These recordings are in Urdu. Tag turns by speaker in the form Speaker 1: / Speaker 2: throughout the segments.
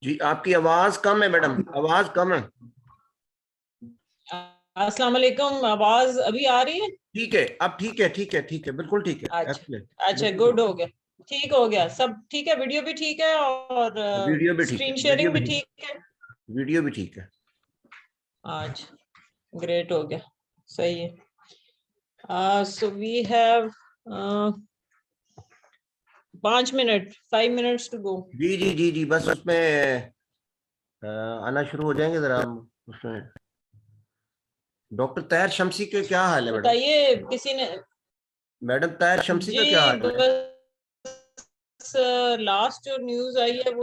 Speaker 1: جی آپ کی آواز کم ہے میڈم، آواز کم ہے.
Speaker 2: السلام علیکم، آواز ابھی آ رہی ہے؟
Speaker 1: ٹھیک ہے اب ٹھیک ہے، ٹھیک ہے، ٹھیک ہے، بالکل ٹھیک ہے.
Speaker 2: اچھا گڈ ہو گیا، ٹھیک ہو گیا، سب ٹھیک ہے، ویڈیو بھی ٹھیک ہے اور
Speaker 1: ویڈیو بھی ٹھیک ہے،
Speaker 2: اسکرین
Speaker 1: ویڈیو
Speaker 2: شیئرنگ
Speaker 1: بھی
Speaker 2: بھی
Speaker 1: ٹھیک
Speaker 2: ٹھیک ہے.
Speaker 1: ہے، ویڈیو بھی ٹھیک ہے.
Speaker 2: اچھا گریٹ ہو گیا، صحیح ہے. So we have 5 minutes to go.
Speaker 1: جی جی جی جی بس اس میں آنا شروع ہو جائیں گے ذرا ہم اس میں. ڈاکٹر طاہر شمسی کے کیا حال ہے میڈم؟
Speaker 2: بتائیے کسی نے.
Speaker 1: میڈم طاہر شمسی کا کیا
Speaker 2: جی
Speaker 1: حال ہے؟
Speaker 2: بس لاسٹ جو نیوز آئی ہے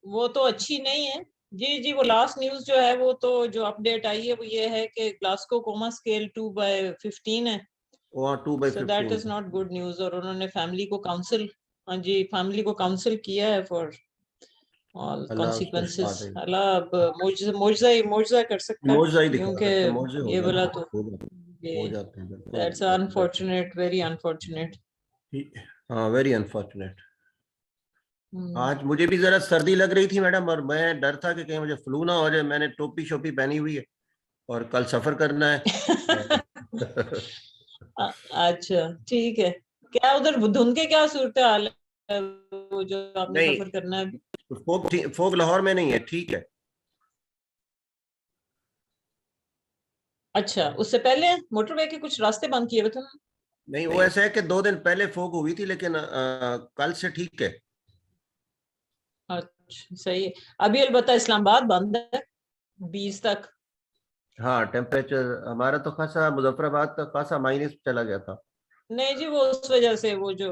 Speaker 2: وہ تو اچھی نہیں ہے. جی وہ لاسٹ نیوز جو ہے وہ تو جو اپ ڈیٹ آئی ہے وہ یہ ہے کہ گلاسکو کوما اسکیل 2/15 ہے.
Speaker 1: 2/15
Speaker 2: so that is not good news. اور انہوں نے فیملی کو کاؤنسل، ہاں جی فیملی کو کاؤنسل کیا ہے فار آل کانسیکوینسز. اللہ اب معجزہ کر سکتا
Speaker 1: موجزہ ہی
Speaker 2: ہے
Speaker 1: دکھا
Speaker 2: کیونکہ
Speaker 1: سکتے، موجزے
Speaker 2: یہ بلا تو
Speaker 1: ہو جاتے ہیں
Speaker 2: دیٹس
Speaker 1: بالکل.
Speaker 2: Unfortunate, very unfortunate.
Speaker 1: ہاں ویری انفارچونیٹ. آج مجھے بھی ذرا سردی لگ رہی تھی میڈم، اور میں ڈر تھا کہ کہیں مجھے فلو نہ ہو جائے. میں نے ٹوپی شوپی پہنی ہوئی ہے اور کل سفر کرنا ہے.
Speaker 2: اچھا ٹھیک ہے. کیا ادھر دھند کے کیا صورتحال ہے وہ جو آپ نے
Speaker 1: نہیں
Speaker 2: سفر کرنا ہے؟
Speaker 1: فوگ لاہور میں نہیں ہے، ٹھیک ہے.
Speaker 2: اچھا اس سے پہلے موٹر وے کے کچھ راستے بند کیے ہوئے تھے.
Speaker 1: نہیں وہ ایسا ہے کہ 2 دن پہلے فوگ ہوئی تھی، لیکن کل سے ٹھیک ہے.
Speaker 2: اچھا صحیح ہے. ابھی البتہ اسلام آباد بند ہے 20 تک.
Speaker 1: ہاں ٹیمپریچر ہمارا تو خاصا، مظفر آباد کا خاصا مائنس چلا گیا تھا.
Speaker 2: نہیں جی وہ اس وجہ سے وہ جو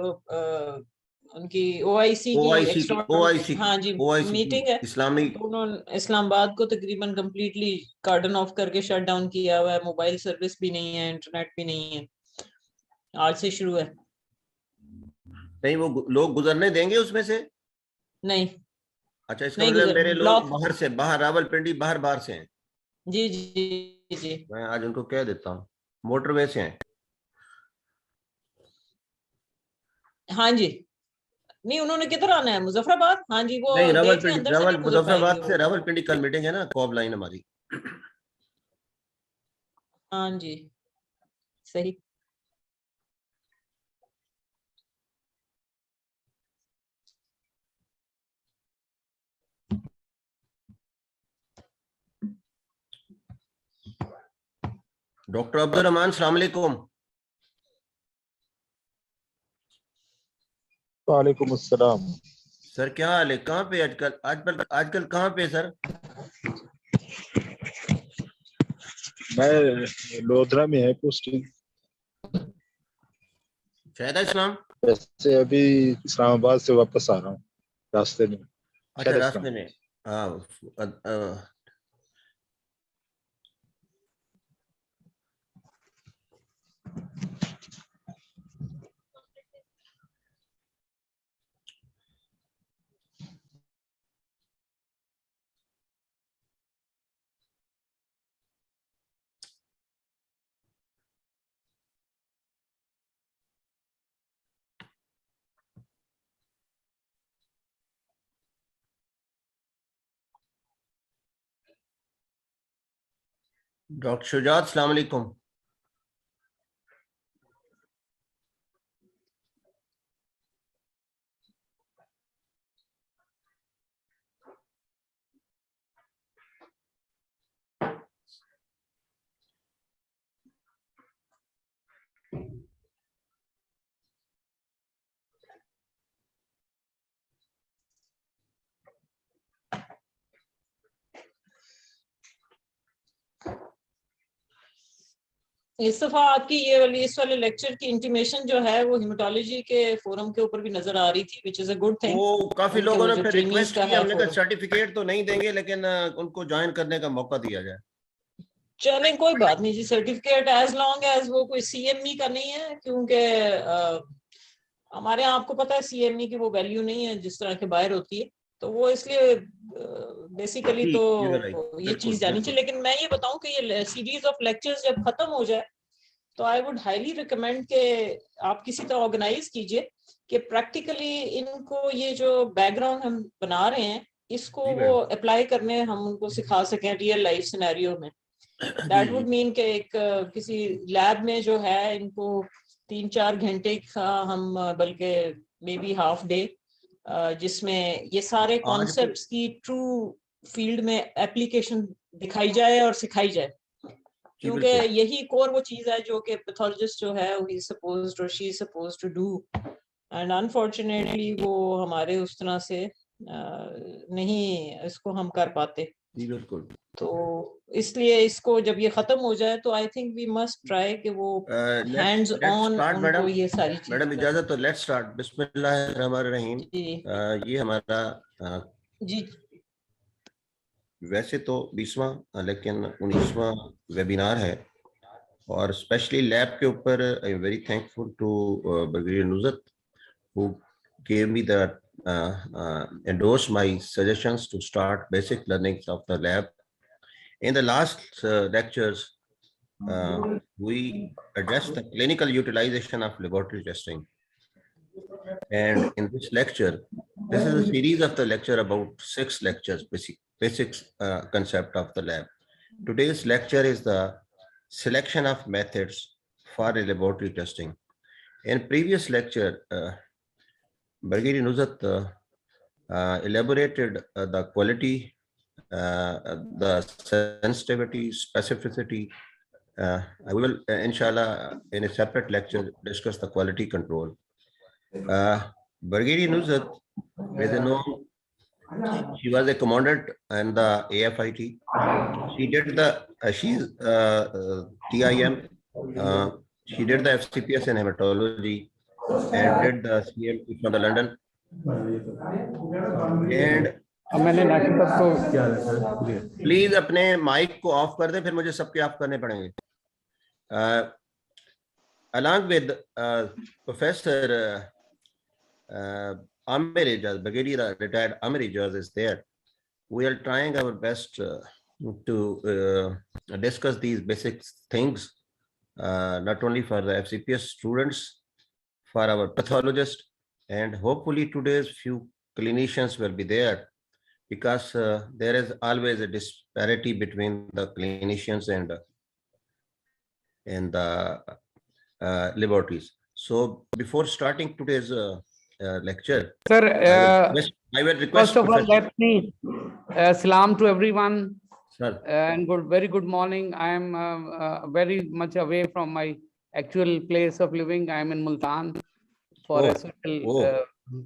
Speaker 2: ان کی او آئی سی کی ہاں جی میٹنگ ہے
Speaker 1: اسلامی.
Speaker 2: تو انہوں نے اسلام آباد کو تقریباً کمپلیٹلی کارڈن آف کر کے شٹ ڈاؤن کیا ہوا ہے. موبائل سروس بھی نہیں ہے، انٹرنیٹ بھی نہیں ہے. آج سے شروع ہے.
Speaker 1: نہیں وہ لوگ گزرنے دیں گے اس میں سے؟
Speaker 2: نہیں
Speaker 1: اچھا اس کا
Speaker 2: نہیں
Speaker 1: مطلب میرے لوگ
Speaker 2: بلاک.
Speaker 1: باہر سے، باہر راول پنڈی باہر سے ہیں.
Speaker 2: جی
Speaker 1: میں آج ان کو کہہ دیتا ہوں موٹر وے سے ہیں.
Speaker 2: ہاں جی نہیں انہوں نے کدھر آنا ہے؟ مظفر آباد. ہاں جی وہ
Speaker 1: نہیں راول
Speaker 2: دیکھ لیں
Speaker 1: پنڈی،
Speaker 2: اندر سے نہیں گزر
Speaker 1: مظفر
Speaker 2: پائیں گے
Speaker 1: آباد
Speaker 2: وہ.
Speaker 1: سے راول پنڈی کل میٹنگ ہے نا، کوب لائن ہماری.
Speaker 2: ہاں جی صحیح.
Speaker 1: ڈاکٹر عبد الرحمان السلام علیکم.
Speaker 3: وعلیکم السلام.
Speaker 1: سر کیا حال ہے؟ کہاں پہ آج کل کہاں پہ سر؟
Speaker 3: میں لودھرا میں ہے پوسٹنگ.
Speaker 1: فیض اسلام.
Speaker 3: ویسے ابھی اسلام آباد سے واپس آ رہا ہوں راستے میں.
Speaker 1: اچھا راستے میں. ہاں ڈاکٹر شجاعت السلام علیکم.
Speaker 2: اس دفعہ آپ کی یہ والی اس والے لیکچر کی انٹیمیشن جو ہے وہ ہیماٹولوجی کے فورم کے اوپر بھی نظر آ رہی تھی which is a good thing.
Speaker 1: وہ کافی
Speaker 2: ان کے
Speaker 1: لوگوں
Speaker 2: وہ
Speaker 1: نے
Speaker 2: جو
Speaker 1: پھر
Speaker 2: ٹرینیز
Speaker 1: ریکویسٹ
Speaker 2: کا
Speaker 1: کی،
Speaker 2: ہے
Speaker 1: ہم نے کہا
Speaker 2: فورم.
Speaker 1: سرٹیفکیٹ تو نہیں دیں گے لیکن ان کو جوائن کرنے کا موقع دیا جائے.
Speaker 2: چلیں کوئی بات نہیں جی. سرٹیفکیٹ ایز لانگ ایز وہ کوئی سی ایم ای کا نہیں ہے، کیونکہ ہمارے یہاں آپ کو پتا ہے سی ایم ای کی وہ ویلیو نہیں ہے جس طرح کے باہر ہوتی ہے. تو وہ اس لیے بیسیکلی تو یہ چیز جانی چاہیے. لیکن میں یہ بتاؤں کہ یہ سیریز آف لیکچرز جب ختم ہو جائے تو آئی ووڈ ہائیلی ریکمینڈ کہ آپ کسی طرح آرگنائز کیجئے کہ پریکٹیکلی ان کو یہ جو بیک گراؤنڈ ہم بنا رہے ہیں اس کو وہ اپلائی کرنے ہم ان کو سکھا سکیں ریئل لائف سینیریو میں. دیٹ وڈ مین کہ ایک کسی لیب میں جو ہے ان کو 3-4 گھنٹے کا ہم بلکہ مے بی ہاف ڈے جس میں یہ سارے کانسیپٹس کی ٹرو فیلڈ میں اپلیکیشن دکھائی جائے اور سکھائی جائے, کیونکہ یہی کور وہ چیز ہے جو کہ پیتھولوجسٹ جو ہے he is supposed or she is supposed to do, and unfortunately وہ ہمارے اس طرح سے نہیں اس کو ہم کر پاتے.
Speaker 1: بالکل.
Speaker 2: تو اس لیے اس کو جب یہ ختم ہو جائے تو I think we must try کہ وہ ہینڈز آن ان کو یہ ساری چیزیں.
Speaker 1: میڈم اجازت تو لیٹس سٹارٹ. بسم اللہ الرحمن الرحیم. یہ ہمارا
Speaker 2: جی
Speaker 1: ویسے تو 20واں لیکن 19واں ویبینار ہے, اور اسپیشلی لیب کے اوپر I am very thankful to brigadier Nusrat who gave me the endorsed my suggestions to start basic learnings of the lab. In the last lectures, we addressed the clinical utilization of laboratory testing. And in this lecture, this is a series of the lecture about 6 lectures, basic concept of the lab. Today's lecture is the selection of methods for laboratory testing. In previous lecture, Brigadier Nusrat elaborated the quality, the sensitivity, specificity. I will, inshallah, in a separate lecture, discuss the quality control. Brigadier Nusrat, as you know, she was a commandant in the AFIT. She did the, she's TIM. She did the FCPS in hematology and did the CMT from the London. And please اپنے مائک کو آف کر دیں, پھر مجھے سب کے آف کرنے پڑیں گے. along with Professor Amir Ijaz, Brigadier retired Amir Ijaz is there. We are trying our best to discuss these basic things, not only for the FCPS students, for our pathologists, and hopefully today's few clinicians will be there, because there is always a disparity between the clinicians and the laboratories. So before starting today's lecture,
Speaker 4: sir,
Speaker 1: I will request
Speaker 4: first of all, let me salam to everyone.
Speaker 1: Sir.
Speaker 4: And very good morning. I am very much away from my actual place of living. I am in Multan for a social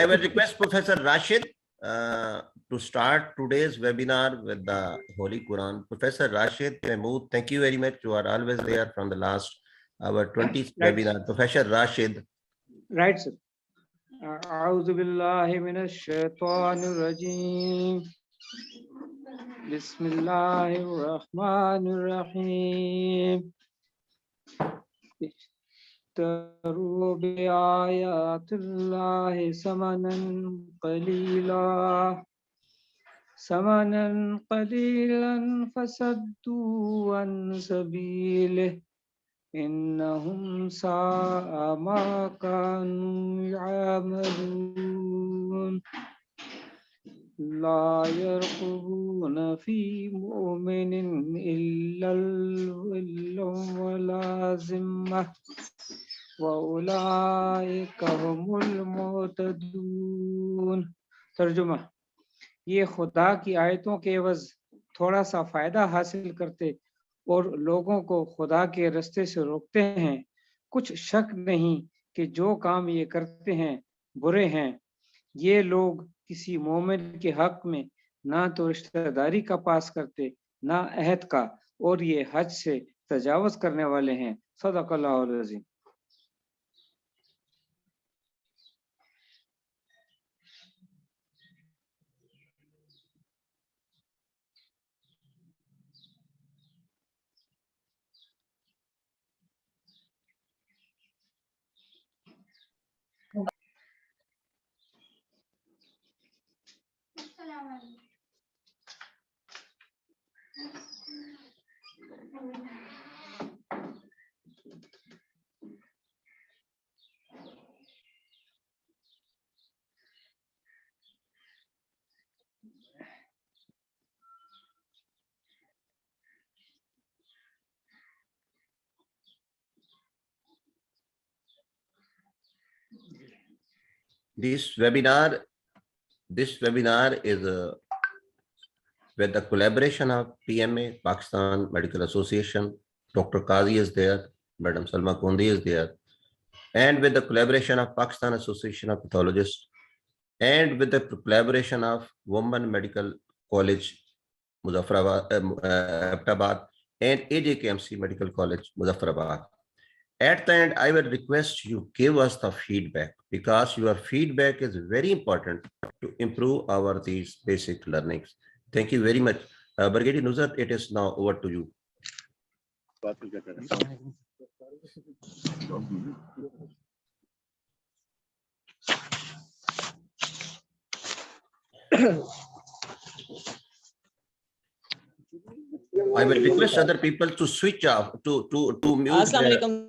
Speaker 1: I will request Professor Rashid to start today's webinar with the Holy Quran. Professor Rashid Mahmood, thank you very much. You are always there from the last our 20th webinar. Professor Rashid.
Speaker 5: Right, sir. أعوذ بالله من الشيطان الرجيم. بسم الله الرحمن الرحيم. اشتروا بآيات الله ثمنا قليلا فصدوا عن سبيله إنهم ساء ما كانوا يعملون. لا يرقبون في مؤمن إلا ولا ذمة وأولئك هم المهتدون. ترجمہ: یہ خدا کی آیتوں کے عوض تھوڑا سا فائدہ حاصل کرتے اور لوگوں کو خدا کے رستے سے روکتے ہیں. کچھ شک نہیں کہ جو کام یہ کرتے ہیں برے ہیں. یہ لوگ کسی مومن کے حق میں نہ تو رشتہ داری کا پاس کرتے نہ عہد کا، اور یہ حج سے تجاوز کرنے والے ہیں. صدق اللہ العظیم.
Speaker 1: This webinar is with the collaboration of PMA, Pakistan Medical Association. Dr. Qazi is there, Madam Salma Kundi is there, and with the collaboration of Pakistan Association of Pathologists, and with the collaboration of Women Medical College, Muzaffarabad, and AJKMC Medical College, Muzaffarabad. At the end, I will request you give us the feedback, because your feedback is very important to improve these basic learnings. Thank you very much. Brigadier Nusrat, it is now over to you. I will request other people to switch off, to mute.
Speaker 2: Assalamu alaikum.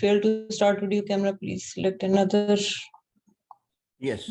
Speaker 2: fail to start video camera, please select another.
Speaker 1: Yes.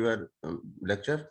Speaker 1: your lecture?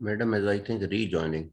Speaker 1: Madam is, I think, rejoining.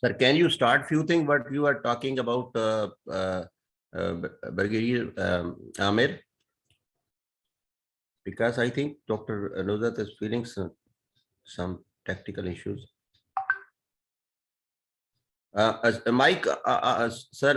Speaker 1: Sir, can you start few things what you are talking about, Brigadier Amir? Because I think Dr. Nuzhat is feeling some tactical issues. Mic, sir,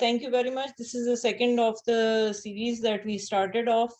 Speaker 2: Thank you very much. This is the second of the series that we started off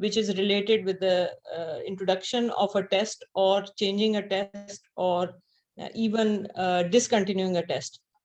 Speaker 2: which is related with the introduction of a test or changing a test or even discontinuing a test.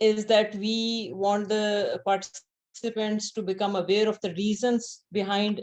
Speaker 2: is that we want the participants to become aware of the reasons behind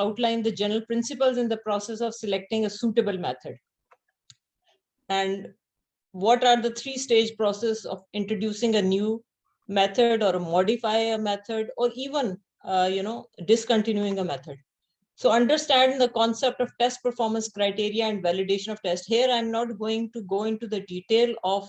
Speaker 2: outline the general principles in the process of selecting a suitable method, and what are the 3-stage process of introducing a new method or modify a method or even discontinuing a method. So understand the concept of test performance criteria and validation of test. Here I'm not going to go into the detail of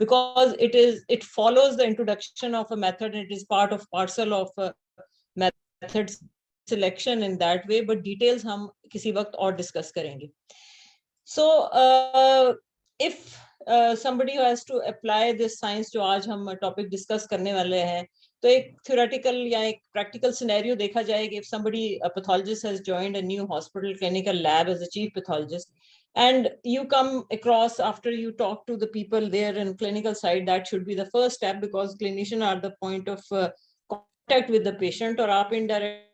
Speaker 2: because it follows the introduction of a method and it is part of parcel of method selection in that way, but details hum kisi waqt aur discuss karenge. So if somebody who has to apply this science jo aaj hum topic discuss karne wale hain, to ek theoretical ya ek practical scenario dekha jayega. If somebody, a pathologist, has joined a new hospital clinical lab as a chief pathologist, and you come across, after you talk to the people there in clinical side, that should be the first step, because clinicians are the point of contact with the patient, or aap indirect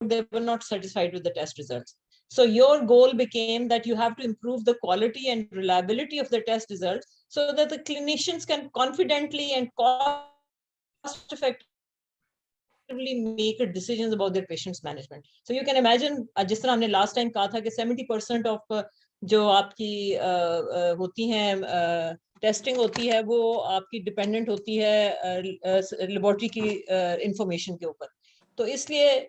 Speaker 2: they were not satisfied with the test results. So your goal became that you have to improve the quality and reliability of the test results, so that the clinicians can confidently and cost effectively make decisions about their patients management. So you can imagine, jis tarah humne last time kaha tha ki 70% of jo aapki hoti hain testing hoti hai, wo aapki dependent hoti hai laboratory ki information ke upar. To isliye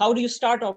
Speaker 2: How do you start off?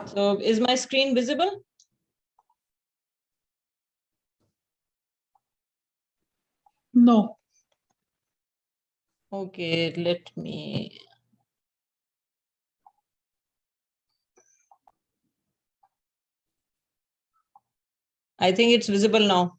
Speaker 2: so is my screen visible?
Speaker 6: No.
Speaker 2: Okay, let me. I think it's visible now.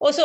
Speaker 2: Also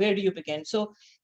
Speaker 2: where do you begin? So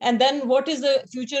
Speaker 2: And then what is the future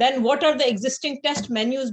Speaker 2: Then what are the existing test menus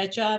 Speaker 2: HR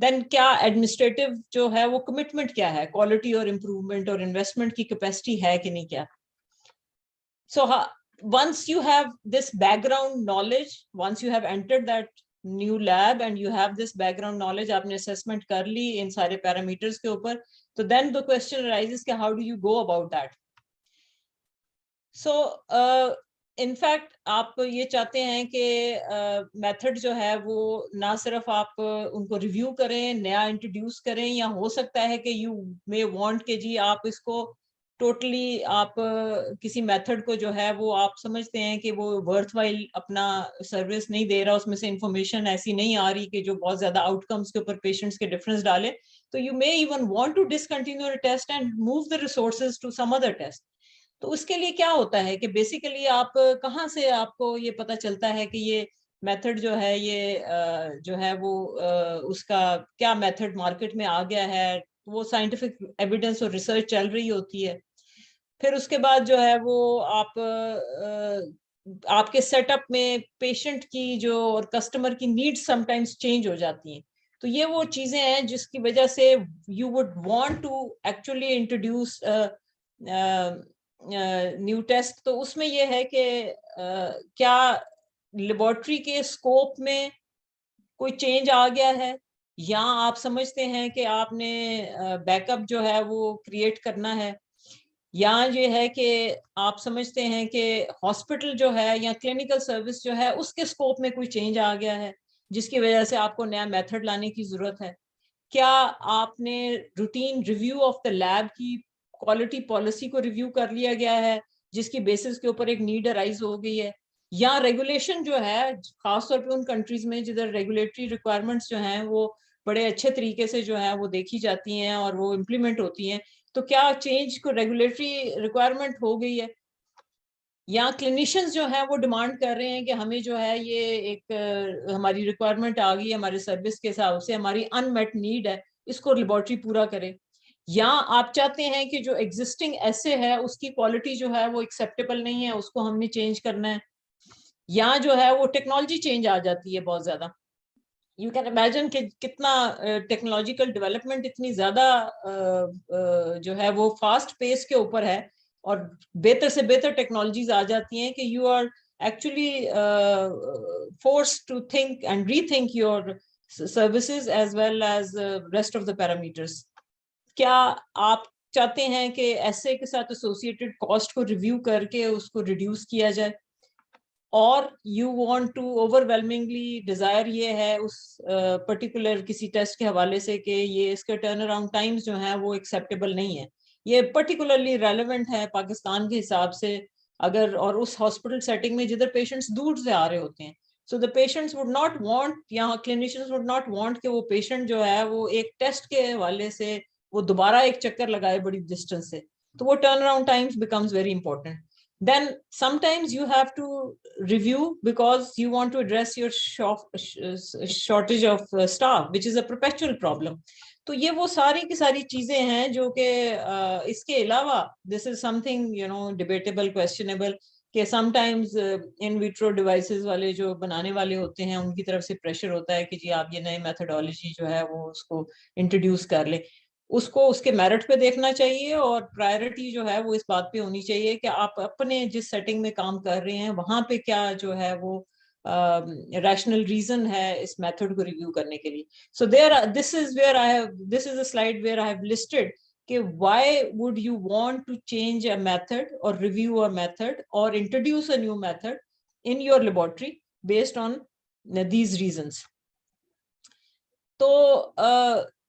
Speaker 2: دین کیا ایڈمنسٹریٹو جو ہے وہ کمٹمنٹ کیا ہے, کوالٹی اور امپروومنٹ اور انویسٹمنٹ کی کیپیسٹی ہے کہ نہیں کیا. سو once you have this background knowledge, once you have entered that new lab and you have this background knowledge, آپ نے assessment کر لی ان سارے parameters کے اوپر, تو then the question arises کہ how do you go about that. So in fact آپ یہ چاہتے ہیں کہ میتھڈ جو ہے وہ نہ صرف آپ ان کو ریویو کریں, نیا انٹروڈیوس کریں, یا ہو سکتا ہے کہ you may want کہ جی آپ اس کو ٹوٹلی آپ کسی میتھڈ کو جو ہے وہ آپ سمجھتے ہیں کہ وہ ورتھ وائل اپنا سروس نہیں دے رہا, اس میں سے انفارمیشن ایسی نہیں آ رہی کہ جو بہت زیادہ آؤٹ کمس کے اوپر پیشنٹس کے ڈفرنس ڈالے, تو you may even want to discontinue test and move the resources to some other test. تو اس کے لیے کیا ہوتا ہے کہ بیسیکلی آپ کہاں سے آپ کو یہ پتہ چلتا ہے کہ یہ میتھڈ جو ہے یہ جو ہے وہ اس کا کیا میتھڈ مارکیٹ میں آ گیا ہے, وہ سائنٹیفک ایویڈنس اور ریسرچ چل رہی ہوتی ہے. پھر اس کے بعد جو ہے وہ آپ کے سیٹ اپ میں پیشنٹ کی جو اور کسٹمر کی نیڈ سم ٹائمز چینج ہو جاتی ہیں. تو یہ وہ چیزیں ہیں جس کی وجہ سے you would want to actually introduce new test. تو اس میں یہ ہے کہ کیا لیبورٹری کے اسکوپ میں کوئی چینج آ گیا ہے, یا آپ سمجھتے ہیں کہ آپ نے بیک اپ جو ہے وہ کریٹ کرنا ہے, یا یہ ہے کہ آپ سمجھتے ہیں کہ ہاسپٹل جو ہے یا کلینکل سروس جو ہے اس کے اسکوپ میں کوئی چینج آ گیا ہے جس کی وجہ سے آپ کو نیا میتھڈ لانے کی ضرورت ہے. کیا آپ نے routine review of the lab کی کوالٹی پالیسی کو ریویو کر لیا گیا ہے جس کی بیسس کے اوپر ایک نیڈ ارائز ہو گئی ہے, یا ریگولیشن جو ہے خاص طور پہ ان کنٹریز میں جدھر ریگولیٹری ریکوائرمنٹس جو ہیں وہ بڑے اچھے طریقے سے جو ہے وہ دیکھی جاتی ہیں اور وہ امپلیمنٹ ہوتی ہیں, تو کیا چینج کو ریگولیٹری ریکوائرمنٹ ہو گئی ہے, یا کلینیشنز جو ہیں وہ ڈیمانڈ کر رہے ہیں کہ ہمیں جو ہے یہ ایک ہماری ریکوائرمنٹ آ گئی ہے ہمارے سروس کے حساب سے, ہماری ان میٹ نیڈ ہے, اس کو لیبورٹری پورا کرے. یا آپ چاہتے ہیں کہ جو ایگزسٹنگ ایسے ہے اس کی کوالٹی جو ہے وہ ایکسیپٹیبل نہیں ہے, اس کو ہم نے چینج کرنا ہے, یا جو ہے وہ ٹیکنالوجی چینج آ جاتی ہے بہت زیادہ. یو کین امیجن کہ کتنا ٹیکنالوجیکل ڈیولپمنٹ اتنی زیادہ جو ہے وہ فاسٹ پیس کے اوپر ہے, اور بہتر سے بہتر ٹیکنالوجیز آ جاتی ہیں کہ you are actually forced to think and rethink your services as well as rest of the parameters. کیا آپ چاہتے ہیں کہ ایسے کے ساتھ ایسوسیٹڈ کاسٹ کو ریویو کر کے اس کو ریڈیوس کیا جائے, اور you want to over ویلمنگلی Dzire یہ ہے اس پرٹیکولر کسی ٹیسٹ کے حوالے سے کہ یہ اس کے ٹرن اراؤنڈ ٹائمز جو ہیں وہ ایکسیپٹیبل نہیں ہے, یہ پرٹیکولرلی ریلیونٹ ہے پاکستان کے حساب سے اگر, اور اس ہاسپٹل سیٹنگ میں جدھر پیشنٹس دور سے آ رہے ہوتے ہیں. So the patients would not want, یا کلینیشنز وڈ ناٹ وانٹ کہ وہ پیشنٹ جو ہے وہ ایک ٹیسٹ کے حوالے سے وہ دوبارہ ایک چکر لگائے بڑی ڈسٹینس سے, تو وہ turn around Times becomes very important. Then sometimes you have to review because you want to address your shortage of staff, which is a perpetual problem. تو یہ وہ ساری کی ساری چیزیں ہیں جو کہ اس کے علاوہ this is something debatable, questionable, کہ sometimes in vitro devices والے جو بنانے والے ہوتے ہیں ان کی طرف سے پریشر ہوتا ہے کہ جی آپ یہ نئے میتھڈالوجی جو ہے وہ اس کو انٹروڈیوس کر لیں. اس کو اس کے میرٹ پہ دیکھنا چاہیے, اور پرائرٹی جو ہے وہ اس بات پہ ہونی چاہیے کہ آپ اپنے جس سیٹنگ میں کام کر رہے ہیں وہاں پہ کیا جو ہے وہ ریشنل ریزن ہے اس میتھڈ کو ریویو کرنے کے لیے. سو this is a slide where I have listed کہ why would you want to change a method or review a method or introduce a new method in your laboratory based on these reasons. تو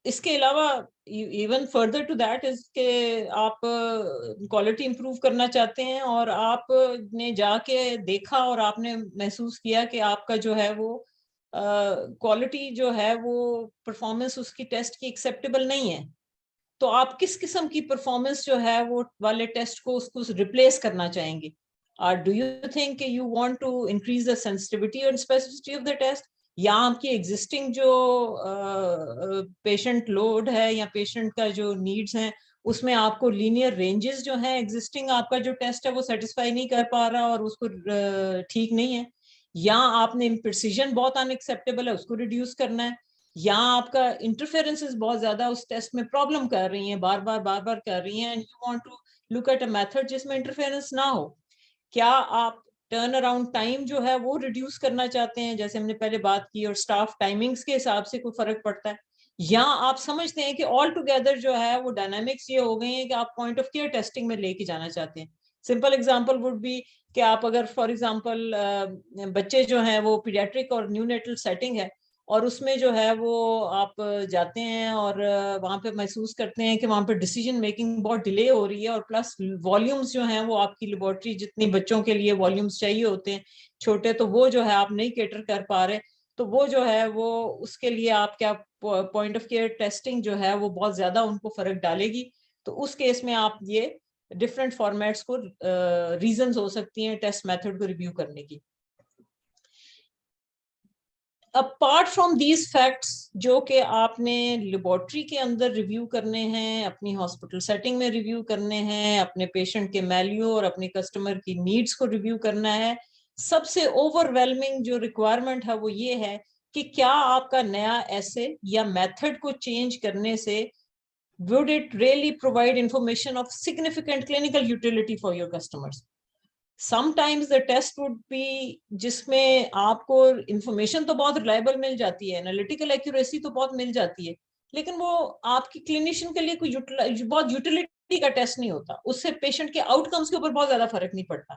Speaker 2: اس کے علاوہ even further to that is کہ آپ کوالٹی امپروو کرنا چاہتے ہیں اور آپ نے جا کے دیکھا اور آپ نے محسوس کیا کہ آپ کا جو ہے وہ کوالٹی جو ہے وہ پرفارمنس اس کی ٹیسٹ کی ایکسیپٹیبل نہیں ہے, تو آپ کس قسم کی پرفارمنس جو ہے وہ والے ٹیسٹ کو اس کو ریپلیس کرنا چاہیں گے. ڈو یو تھنک کہ you want to increase the sensitivity اور اسپیسیفسٹی آف دا ٹیسٹ, یا آپ کی ایگزسٹنگ جو پیشنٹ لوڈ ہے یا پیشنٹ کا جو نیڈز ہیں اس میں آپ کو لینئر رینجز جو ہیں ایگزسٹنگ آپ کا جو ٹیسٹ ہے وہ سیٹسفائی نہیں کر پا رہا اور اس کو ٹھیک نہیں ہے, یا آپ نے پریسیجن بہت ان ایکسیپٹیبل ہے اس کو ریڈیوس کرنا ہے, یہاں آپ کا انٹرفیئرنسز بہت زیادہ اس ٹیسٹ میں پرابلم کر رہی ہیں, بار بار کر رہی ہیں, and you want to look at a method جس میں انٹرفیئرنس نہ ہو. کیا آپ ٹرن اراؤنڈ ٹائم جو ہے وہ ریڈیوس کرنا چاہتے ہیں, جیسے ہم نے پہلے بات کی, اور اسٹاف ٹائمنگز کے حساب سے کوئی فرق پڑتا ہے, یا آپ سمجھتے ہیں کہ آل ٹوگیدر جو ہے وہ ڈائنامکس یہ ہو گئی ہیں کہ آپ پوائنٹ آف کیئر ٹیسٹنگ میں لے کے جانا چاہتے ہیں. سمپل ایگزامپل وڈ بی کہ آپ اگر فار ایگزامپل بچے جو ہیں وہ پیڈیاٹرک اور نیونیٹل سیٹنگ ہے, اور اس میں جو ہے وہ آپ جاتے ہیں اور وہاں پہ محسوس کرتے ہیں کہ وہاں پہ ڈیسیجن میکنگ بہت ڈیلے ہو رہی ہے, اور پلس والیومز جو ہیں وہ آپ کی لیبورٹری جتنی بچوں کے لیے والیومز چاہیے ہوتے ہیں چھوٹے, تو وہ جو ہے آپ نہیں کیٹر کر پا رہے, تو وہ جو ہے وہ اس کے لیے آپ کیا پوائنٹ آف کیئر ٹیسٹنگ جو ہے وہ بہت زیادہ ان کو فرق ڈالے گی. تو اس کیس میں آپ یہ ڈفرینٹ فارمیٹس کو ریزنز ہو سکتی ہیں ٹیسٹ میتھڈ کو ریویو کرنے کی. اپارٹ فرام دیز فیکٹس جو کہ آپ نے لیبورٹری کے اندر ریویو کرنے ہیں, اپنی ہاسپٹل سیٹنگ میں ریویو کرنے ہیں, اپنے پیشنٹ کے میلیو اور اپنے کسٹمر کی نیڈز کو ریویو کرنا ہے, سب سے اوور ویلمنگ جو ریکوائرمنٹ ہے وہ یہ ہے کہ کیا آپ کا نیا ایسے یا میتھڈ کو چینج کرنے سے would it really provide information of significant clinical utility for your customers. Sometimes the test would be جس میں آپ کو انفارمیشن تو بہت ریلائبل مل جاتی ہے, انالیٹیکل ایکوریسی تو بہت مل جاتی ہے, لیکن وہ آپ کی کلینیشین کے لیے کوئی بہت یوٹیلیٹی کا ٹیسٹ نہیں ہوتا, اس سے پیشنٹ کے آؤٹ کمز کے اوپر بہت زیادہ فرق نہیں پڑتا.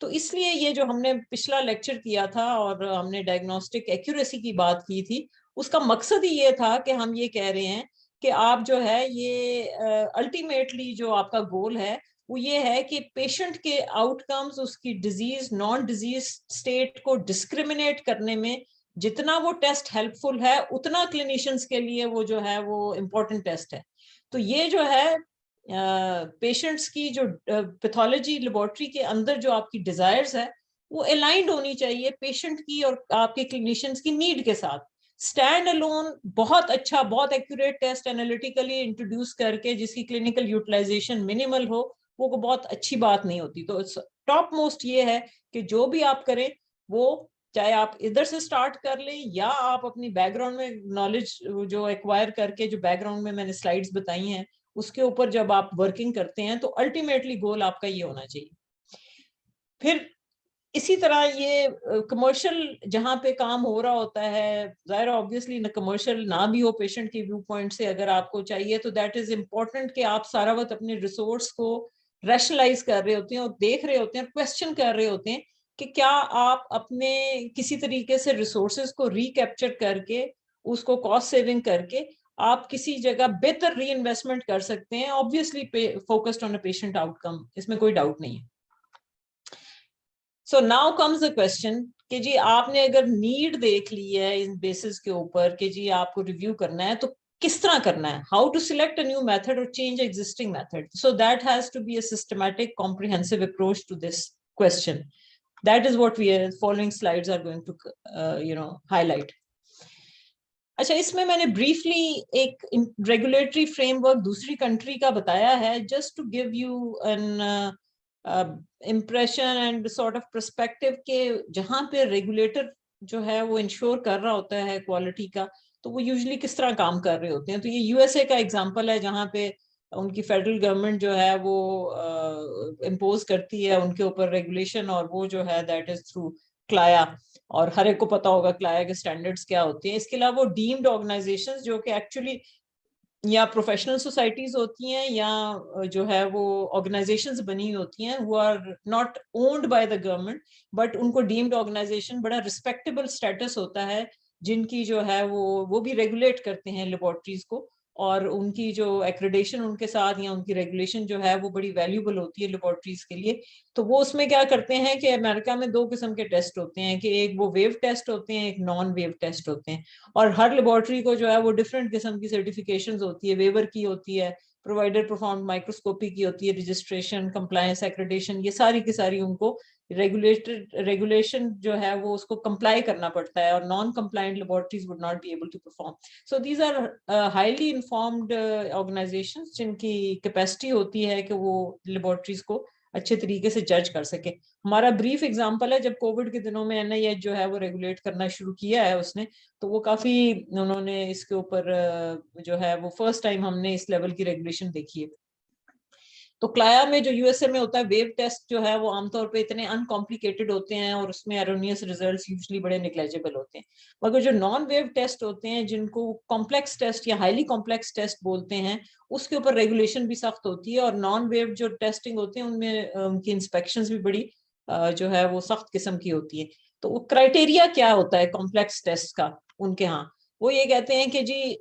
Speaker 2: تو اس لیے یہ جو ہم نے پچھلا لیکچر کیا تھا اور ہم نے ڈائگنوسٹک ایکوریسی کی بات کی تھی, اس کا مقصد ہی یہ تھا کہ ہم یہ کہہ رہے ہیں کہ آپ جو ہے یہ الٹیمیٹلی جو آپ کا گول ہے وہ یہ ہے کہ پیشنٹ کے آؤٹ کمز, اس کی ڈیزیز نان ڈیزیز اسٹیٹ کو ڈسکریمنیٹ کرنے میں جتنا وہ ٹیسٹ ہیلپ فل ہے اتنا کلینیشنز کے لیے وہ جو ہے وہ امپورٹنٹ ٹیسٹ ہے. تو یہ جو ہے پیشنٹس کی جو پیتھولوجی لیبورٹری کے اندر جو آپ کی ڈیزائرز ہے وہ الائنڈ ہونی چاہیے پیشنٹ کی اور آپ کے کلینیشنز کی نیڈ کے ساتھ. اسٹینڈ الون بہت اچھا, بہت ایکوریٹ ٹیسٹ انالیٹیکلی انٹروڈیوس کر کے جس کی کلینکل یوٹیلائزیشن منیمل ہو, وہ بہت اچھی بات نہیں ہوتی. تو ٹاپ موسٹ یہ ہے کہ جو بھی آپ کریں وہ چاہے آپ ادھر سے سٹارٹ کر لیں یا آپ اپنی بیک گراؤنڈ میں نالج جو ایکوائر کر کے, جو بیک گراؤنڈ میں نے سلائیڈز بتائی ہیں اس کے اوپر جب آپ ورکنگ کرتے ہیں تو الٹیمیٹلی گول آپ کا یہ ہونا چاہیے. پھر اسی طرح یہ کمرشل جہاں پہ کام ہو رہا ہوتا ہے, ظاہر آبویسلی کمرشل نہ بھی ہو پیشنٹ کے ویو پوائنٹ سے اگر آپ کو چاہیے تو دیٹ از امپورٹنٹ کہ آپ سارا وقت اپنے ریسورس کو ریشنلائز کر رہے ہوتے ہیں اور دیکھ رہے ہوتے ہیں اور کویسچن کر رہے ہوتے ہیں کہ کیا آپ اپنے کسی طریقے سے ریسورسز کو ریکیپچر کر کے اس کو کاسٹ سیونگ کر کے آپ کسی جگہ بہتر ری انویسٹمنٹ کر سکتے ہیں, obviously focused on a patient آؤٹ کم, اس میں کوئی ڈاؤٹ نہیں ہے. So now comes the question کہ جی آپ نے اگر نیڈ دیکھ لی ہے ان بیسس کے اوپر کہ جی آپ کو ریویو کرنا ہے تو کس طرح کرنا ہے, how to select a new method or change existing method. So that has to be a systematic, comprehensive approach to this question. That is what we are following slides are going to highlight. اچھا, اس میں نے بریفلی ایک ریگولیٹری فریم ورک دوسری کنٹری کا بتایا ہے just to give you an impression and sort of perspective کہ جہاں پہ ریگولیٹر جو ہے وہ انشور کر رہا ہوتا ہے کوالٹی کا تو وہ یوزلی کس طرح کام کر رہے ہوتے ہیں. تو یہ یو ایس اے کا ایگزامپل ہے جہاں پہ ان کی فیڈرل گورنمنٹ جو ہے وہ امپوز کرتی ہے ان کے اوپر ریگولیشن, اور وہ جو ہے دیٹ از تھرو کلایا, اور ہر ایک کو پتا ہوگا کلایا کے اسٹینڈرڈس کیا ہوتے ہیں. اس کے علاوہ ڈیمڈ آرگنائزیشنز جو کہ ایکچولی یا پروفیشنل سوسائٹیز ہوتی ہیں یا جو ہے وہ آرگنائزیشنز بنی ہوتی ہیں who are not owned by the government, but in کو ڈیمڈ آرگنائزیشن بڑا ریسپیکٹیبل اسٹیٹس ہوتا ہے جن کی جو ہے وہ بھی ریگولیٹ کرتے ہیں لیبورٹریز کو, اور ان کی جو ایکریڈیشن ان کے ساتھ یا ان کی ریگولیشن جو ہے وہ بڑی ویلیوبل ہوتی ہے لیبورٹریز کے لیے. تو وہ اس میں کیا کرتے ہیں کہ امریکہ میں 2 قسم کے ٹیسٹ ہوتے ہیں کہ ایک وہ ویو ٹیسٹ ہوتے ہیں, ایک نان ویو ٹیسٹ ہوتے ہیں, اور ہر لیبورٹری کو جو ہے وہ ڈفرینٹ قسم کی سرٹیفیکیشنز ہوتی ہے, ویور کی ہوتی ہے, پرووائڈر پرفارمڈ مائکروسکوپی کی ہوتی ہے, رجسٹریشن, کمپلائنس, ایکریڈیشن, یہ ساری کی ساری ان کو ریگولیشن جو ہے وہ اس کو کمپلائی کرنا پڑتا ہے, اور non compliant laboratories would not be able to perform. So these are highly informed organizations جن کی کیپیسٹی ہوتی ہے کہ وہ لیبورٹریز کو اچھے طریقے سے جج کر سکے. ہمارا بریف ایگزامپل ہے جب کووڈ کے دنوں میں NIH جو ہے وہ ریگولیٹ کرنا شروع کیا ہے اس نے, تو وہ کافی انہوں نے اس کے اوپر جو ہے وہ فرسٹ ٹائم ہم نے اس لیول کی ریگولیشن دیکھی ہے. تو کلایا میں جو USA میں ہوتا ہے ویو ٹیسٹ جو ہے وہ عام طور پہ اتنے ان کمپلیکیٹڈ ہوتے ہیں اور اس میں ایرونیس ریزلٹس یوزلی بڑے نیگلیجیبل ہوتے ہیں. مگر جو نان ویو ٹیسٹ ہوتے ہیں جن کو کمپلیکس ٹیسٹ یا ہائیلی کمپلیکس ٹیسٹ بولتے ہیں, اس کے اوپر ریگولیشن بھی سخت ہوتی ہے, اور نان ویو جو ٹیسٹنگ ہوتے ہیں ان میں ان کی انسپیکشنز بھی بڑی جو ہے وہ سخت قسم کی ہوتی ہے. تو وہ کرائٹیریا کیا ہوتا ہے کمپلیکس ٹیسٹ کا ان کے ہاں, وہ یہ کہتے ہیں کہ جی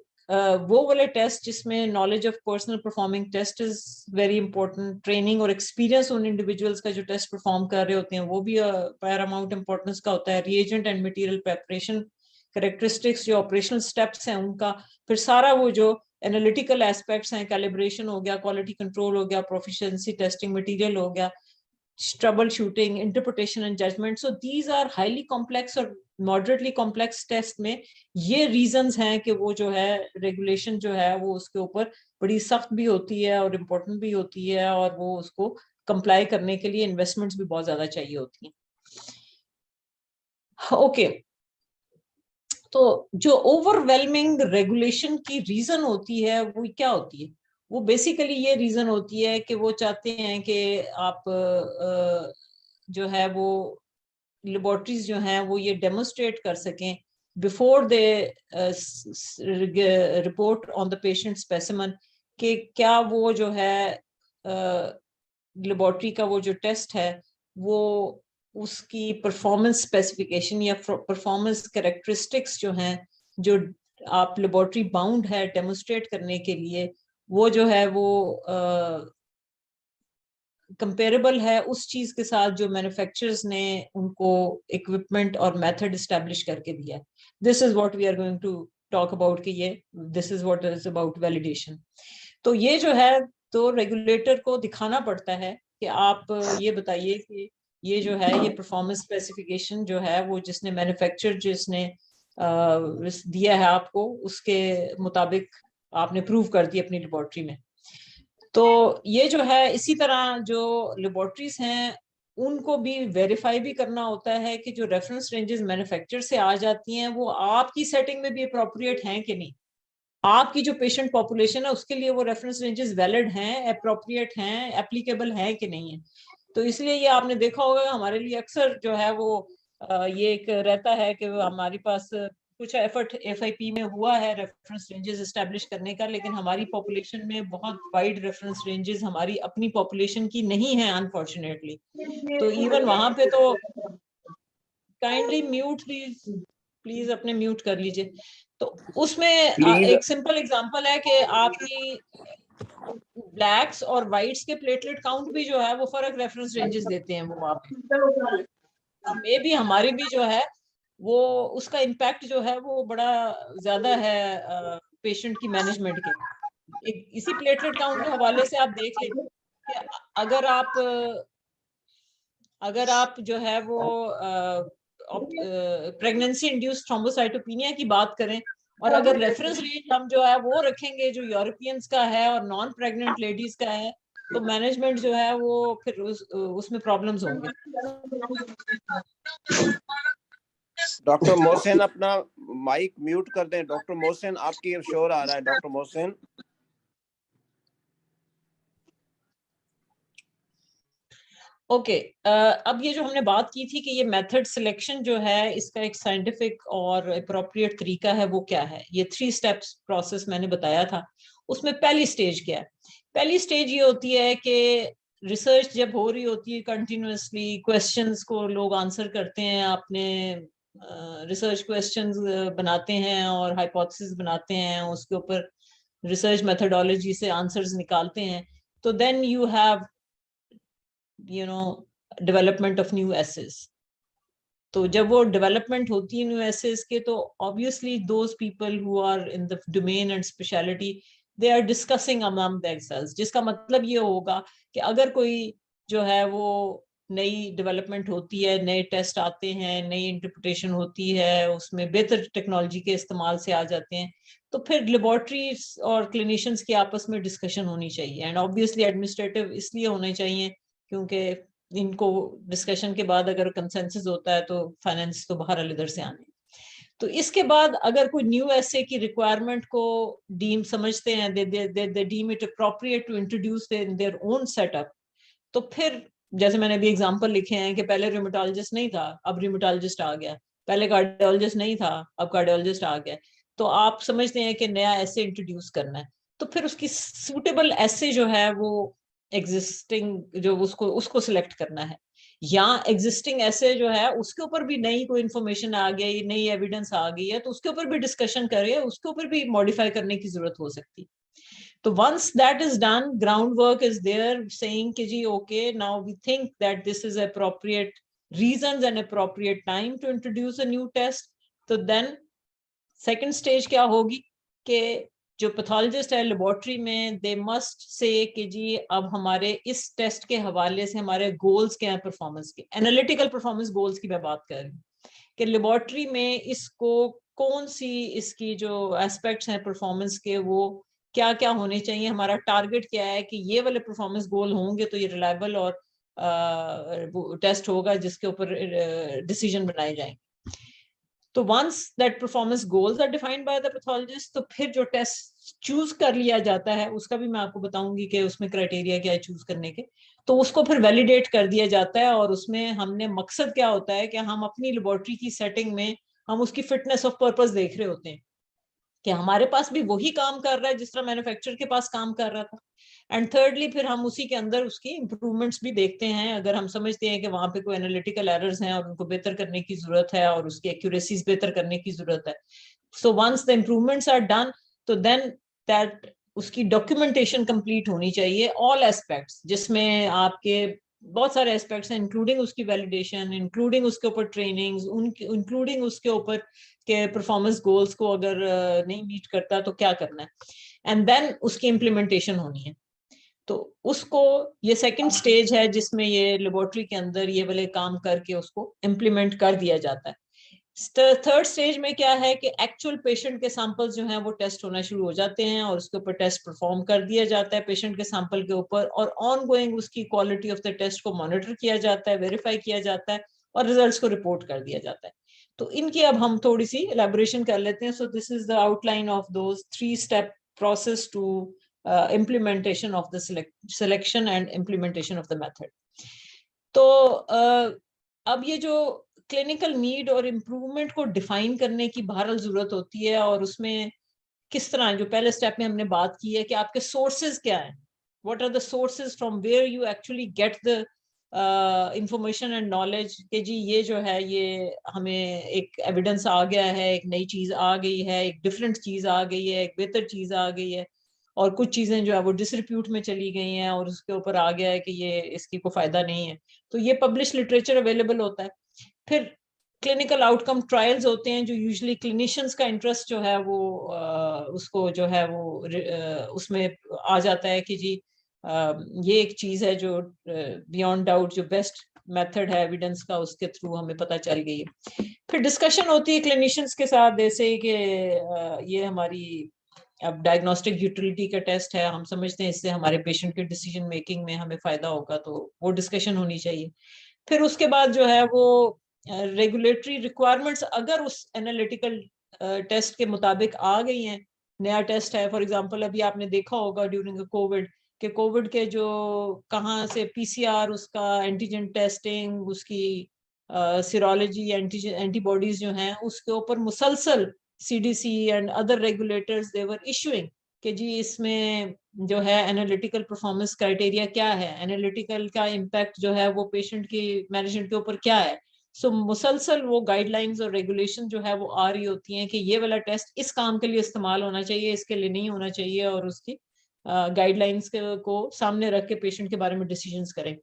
Speaker 2: وہ والے ٹیسٹ جس میں knowledge of personal performing test is very important, training اور ایکسپیرینس ان انڈیویجولس کا جو ٹیسٹ پرفارم کر رہے ہوتے ہیں وہ بھی پیراماؤنٹ امپورٹنس کا ہوتا ہے, reagent and material preparation, characteristics جو آپریشنل سٹیپس ہیں ان کا, پھر سارا وہ جو انالیٹیکل ایسپیکٹس ہیں, کیلیبریشن ہو گیا, کوالٹی کنٹرول ہو گیا, پروفیشنسی ٹیسٹنگ, مٹیریل ہو گیا, troubleshooting, interpretation and judgement. So these are highly complex اور ماڈریٹلی کمپلیکس ٹیسٹ میں یہ ریزنز ہیں کہ وہ جو ہے ریگولیشن جو ہے وہ اس کے اوپر بڑی سخت بھی ہوتی ہے اور امپورٹنٹ بھی ہوتی ہے, اور وہ اس کو کمپلائی کرنے کے لیے انویسٹمنٹس بھی بہت زیادہ چاہیے ہوتی ہیں. اوکے, تو جو اوور ویلمنگ ریگولیشن کی ریزن ہوتی ہے وہ کیا ہوتی ہے؟ وہ بیسیکلی یہ ریزن ہوتی ہے کہ وہ چاہتے ہیں کہ آپ جو ہے وہ لیبارٹریز جو ہیں وہ یہ ڈیمونسٹریٹ کر سکیں before they report on the patient specimen کہ کیا وہ جو ہے لیبارٹری کا وہ جو ٹیسٹ ہے وہ اس کی پرفارمنس اسپیسیفیکیشن یا پرفارمنس کریکٹرسٹکس جو ہیں جو آپ لیبارٹری باؤنڈ ہے ڈیمونسٹریٹ کرنے کے لیے, وہ جو ہے وہ کمپیریبل ہے اس چیز کے ساتھ جو مینوفیکچررز نے ان کو اکوپمنٹ اور میتھڈ اسٹیبلش کر کے دیا ہے. This is what we are going to talk about کہ یہ this is what is about validation. تو یہ جو ہے تو ریگولیٹر کو دکھانا پڑتا ہے کہ آپ یہ بتائیے کہ یہ جو ہے یہ پرفارمنس اسپیسیفیکیشن جو ہے وہ جس نے مینوفیکچر جس نے دیا ہے آپ کو اس کے مطابق آپ نے پروو کر دی اپنی لیبارٹری میں. تو یہ جو ہے اسی طرح جو لیبارٹریز ہیں ان کو بھی ویریفائی بھی کرنا ہوتا ہے کہ جو ریفرنس رینجز مینوفیکچر سے آ جاتی ہیں وہ آپ کی سیٹنگ میں بھی اپروپریٹ ہیں کہ نہیں, آپ کی جو پیشنٹ پاپولیشن ہے اس کے لیے وہ ریفرنس رینجز ویلڈ ہیں, اپروپریٹ ہیں, اپلیکیبل ہیں کہ نہیں ہیں. تو اس لیے یہ آپ نے دیکھا ہوگا ہمارے لیے اکثر جو ہے وہ یہ ایک رہتا ہے کہ ہمارے پاس کچھ ایفرٹ FIP میں ہوا ہے ریفرنس رینجز اسٹیبلش کرنے کا, لیکن ہماری پاپولیشن میں بہت وائڈ ریفرنس رینجز ہماری اپنی پاپولیشن کی نہیں ہیں انفارچونیٹلی. تو ایون وہاں پہ تو کائنڈلی میوٹ پلیز اپنے میوٹ کر لیجئے. تو اس میں ایک سمپل اگزامپل ہے کہ آپ کی بلیکس اور وائٹس کے پلیٹلیٹ کاؤنٹ بھی جو ہے وہ فرق ریفرنس رینجز دیتے ہیں. وہ آپ میں بھی ہماری بھی جو ہے وہ اس کا امپیکٹ جو ہے وہ بڑا زیادہ ہے پیشنٹ کی مینجمنٹ کے. اسی پلیٹلیٹ کاؤنٹ کے حوالے سے آپ دیکھ لیں کہ اگر آپ جو ہے وہ پریگننسی انڈیوس تھرومبوسائٹوپینیا کی بات کریں اور اگر ریفرنس رینج ہم جو ہے وہ رکھیں گے جو یورپینز کا ہے اور نان پریگننٹ لیڈیز کا ہے تو مینجمنٹ جو ہے وہ پھر اس میں پرابلمز ہوں گے.
Speaker 7: ڈاکٹر محسن اپنا مائک میوٹ کر دیں. ڈاکٹر محسن آپ کی شور آ رہا ہے. ڈاکٹر محسن
Speaker 2: اوکے, اب یہ جو ہم نے بات کی تھی کہ یہ میتھڈ سلیکشن جو ہے اس کا ایک سائنٹیفک اور اپروپریٹ طریقہ ہے وہ کیا ہے, یہ 3 اسٹیپس پروسیس میں نے بتایا تھا. اس میں پہلی سٹیج کیا ہے؟ پہلی سٹیج یہ ہوتی ہے کہ ریسرچ جب ہو رہی ہوتی ہے کنٹینیوسلی کویسچنز کو لوگ آنسر کرتے ہیں, اپنے ریسرچ کویسچنز بناتے ہیں اور ہائپوتھیسز بناتے ہیں, اس کے اوپر ریسرچ میتھڈولوجی سے آنسرز نکالتے ہیں. تو then you have development of new assays. تو جب وہ ڈیولپمنٹ ہوتی ہے نیو ایسز کے تو obviously those people who are in the domain and specialty they are discussing among themselves, جس کا مطلب یہ ہوگا کہ اگر کوئی جو ہے وہ نئی ڈیولپمنٹ ہوتی ہے, نئے ٹیسٹ آتے ہیں, نئی انٹرپریٹیشن ہوتی ہے, اس میں بہتر ٹیکنالوجی کے استعمال سے آ جاتے ہیں, تو پھر لیبارٹریز اور کلینیشنز کی آپس میں ڈسکشن ہونی چاہیے. اینڈ obviously ایڈمنسٹریٹو اس لیے ہونے چاہیے کیونکہ ان کو ڈسکشن کے بعد اگر کنسنسس ہوتا ہے تو فائنینس تو بہرحال ادھر سے آنے. تو اس کے بعد اگر کوئی نیو ایسے کی ریکوائرمنٹ کو ڈیم سمجھتے ہیں, they deem it appropriate to introduce in their own setup, تو پھر جیسے میں نے بھی ایگزامپل لکھے ہیں کہ پہلے ریومیٹالوجسٹ نہیں تھا, اب ریومیٹالوجسٹ آ گیا, پہلے کارڈیولوجسٹ نہیں تھا, اب کارڈیولوجسٹ آ گیا, تو آپ سمجھتے ہیں کہ نیا ایسے انٹروڈیوس کرنا ہے, تو پھر اس کی سوٹیبل ایسے جو ہے وہ ایگزسٹنگ جو اس کو سلیکٹ کرنا ہے, یا ایگزسٹنگ ایسے جو ہے اس کے اوپر بھی نئی کوئی انفارمیشن آ گئی, نئی ایویڈنس آ گئی ہے, تو اس کے اوپر بھی ڈسکشن کرے, اس کے اوپر بھی ماڈیفائی کرنے کی ضرورت ہو سکتی. تو once that is done, groundwork is there saying کہ جی okay, now we think that this is appropriate reasons and appropriate time to introduce a new test. تو then second stage کیا ہوگی کہ جو پیتھولوجسٹ ہے لیبورٹری میں, دے مسٹ سے کہ جی اب ہمارے اس ٹیسٹ کے حوالے سے ہمارے گولز کیا ہیں پرفارمنس کے, انالیٹیکل پرفارمنس گولز کی میں بات کر رہی ہوں کہ لیبورٹری میں اس کو کون سی اس کی جو ایسپیکٹس ہیں پرفارمنس کے وہ کیا کیا ہونے چاہیے, ہمارا ٹارگٹ کیا ہے کہ یہ والے پرفارمنس گول ہوں گے تو یہ ریلائبل اور ٹیسٹ ہوگا جس کے اوپر ڈیسیژن بنائے جائیں. تو once that performance goals are defined by the pathologist, تو پھر جو ٹیسٹ چوز کر لیا جاتا ہے اس کا بھی میں آپ کو بتاؤں گی کہ اس میں کرائٹیریا کیا ہے چوز کرنے کے, تو اس کو پھر ویلیڈیٹ کر دیا جاتا ہے. اور اس میں ہم نے مقصد کیا ہوتا ہے کہ ہم اپنی لیبورٹری کی سیٹنگ میں ہم اس کی فٹنس آف پرپز دیکھ رہے ہوتے ہیں کہ ہمارے پاس بھی وہی کام کر رہا ہے جس طرح مینوفیکچر کے پاس کام کر رہا تھا. اینڈ تھرڈلی پھر ہم اسی کے اندر اس کی امپروومنٹس بھی دیکھتے ہیں, اگر ہم سمجھتے ہیں کہ وہاں پہ کوئی انالیٹیکل ایررز ہیں اور ان کو بہتر کرنے کی ضرورت ہے اور اس کی ایکوریسیز بہتر کرنے کی ضرورت ہے. So once the improvements are done, تو دین دیٹ اس کی ڈاکیومنٹیشن کمپلیٹ ہونی چاہیے, آل ایسپیکٹس, جس میں آپ کے بہت سارے ایسپیکٹس ہیں, انکلوڈنگ اس کی ویلیڈیشن, انکلوڈنگ اس کے اوپر ٹریننگز, انکلوڈنگ اس کے اوپر کہ پرفارمنس گولز کو اگر نہیں میٹ کرتا تو کیا کرنا ہے, اینڈ دین اس کی امپلیمنٹیشن ہونی ہے. تو اس کو یہ سیکنڈ سٹیج ہے جس میں یہ لیبورٹری کے اندر یہ والے کام کر کے اس کو امپلیمنٹ کر دیا جاتا ہے. تھرڈ سٹیج میں کیا ہے کہ ایکچوئل پیشنٹ کے سیمپل جو ہیں وہ ٹیسٹ ہونا شروع ہو جاتے ہیں اور اس کے اوپر ٹیسٹ پرفارم کر دیا جاتا ہے پیشنٹ کے سیمپل کے اوپر, اور آن گوئنگ اس کی کوالٹی آف دا ٹیسٹ کو مانیٹر کیا جاتا ہے, ویریفائی کیا جاتا ہے اور ریزلٹس کو رپورٹ کر دیا جاتا ہے. تو ان کی اب ہم تھوڑی سی ایلیبوریشن کر لیتے ہیں. So this is the outline of those 3 step process to implementation of the selection and implementation of the method. تو اب یہ جو کلینکل نیڈ اور امپروومنٹ کو ڈیفائن کرنے کی بہرحال ضرورت ہوتی ہے, اور اس میں کس طرح جو پہلے اسٹیپ میں ہم نے بات کی ہے کہ آپ کے سورسز کیا ہیں, what are the sources from where you actually get the information and knowledge کہ جی یہ جو ہے یہ ہمیں ایک ایویڈنس آ گیا ہے, ایک نئی چیز آ گئی ہے, ایک ڈفرینٹ چیز آ گئی ہے, ایک بہتر چیز آ گئی ہے, اور کچھ چیزیں جو ہے وہ ڈسریپیوٹ میں چلی گئی ہیں اور اس کے اوپر آ گیا ہے کہ یہ اس کی کوئی فائدہ نہیں ہے. تو یہ پبلش لٹریچر اویلیبل ہوتا ہے. پھر کلینکل آؤٹ کم ٹرائلز ہوتے ہیں جو یوزلی کلینیشنز کا انٹرسٹ جو ہے وہ اس کو جو ہے وہ اس میں آ جاتا ہے کہ جی یہ ایک چیز ہے جو بیانڈ ڈاؤٹ جو بیسٹ میتھڈ ہے ایویڈنس کا اس کے تھرو ہمیں پتہ چل گئی ہے. پھر ڈسکشن ہوتی ہے کلینیشنز کے ساتھ جیسے کہ یہ ہماری اب ڈائگنوسٹک یوٹیلیٹی کا ٹیسٹ ہے, ہم سمجھتے ہیں اس سے ہمارے پیشنٹ کے ڈیسیجن میکنگ میں ہمیں فائدہ ہوگا, تو وہ ڈسکشن ہونی چاہیے. پھر اس کے بعد جو ہے وہ ریگولیٹری ریکوائرمنٹس اگر اس انالیٹیکل ٹیسٹ کے مطابق آ گئی ہیں, نیا ٹیسٹ ہے فار ایگزامپل ابھی آپ نے دیکھا ہوگا ڈیورنگ کووڈ کہ کووڈ کے جو کہاں سے پی سی آر اس کا اینٹیجن ٹیسٹنگ اس کی سیرولوجی اینٹی باڈیز جو ہیں اس کے اوپر مسلسل C D C and other regulators they were issuing کہ جی اس میں جو ہے انالیٹیکل پرفارمنس کرائٹیریا کیا ہے, انالیٹیکل کا امپیکٹ جو ہے وہ پیشنٹ کی مینجمنٹ کے اوپر کیا ہے. سو مسلسل وہ گائیڈ لائنز اور ریگولیشن جو ہے وہ آ رہی ہوتی ہیں کہ یہ والا ٹیسٹ اس کام کے لیے استعمال ہونا چاہیے, اس کے لیے نہیں ہونا چاہیے, اور اس کی گائیڈ لائنز کو سامنے رکھ کے پیشنٹ کے بارے میں ڈیسیجنز کریں.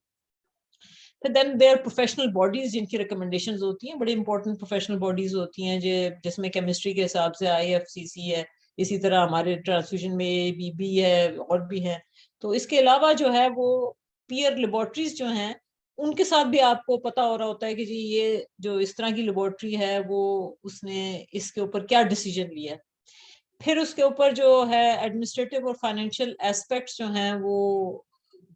Speaker 2: دین دیر پروفیشنل باڈیز جن کی ریکمنڈیشنز ہوتی ہیں, بڑی امپورٹنٹ پروفیشنل باڈیز ہوتی ہیں جس میں کیمسٹری کے حساب سے IFCC ہے, اسی طرح ہمارے ٹرانسفیوژن میں ABB ہے اور بھی ہیں. تو اس کے علاوہ جو ہے وہ پیئر لیبورٹریز جو ہیں ان کے ساتھ بھی آپ کو پتا ہو رہا ہوتا ہے کہ جی یہ جو اس طرح کی لیبورٹری ہے وہ اس نے اس کے اوپر کیا ڈیسیجن لیا. پھر اس کے اوپر جو ہے ایڈمنسٹریٹو اور فائنینشیل ایسپیکٹس جو ہیں وہ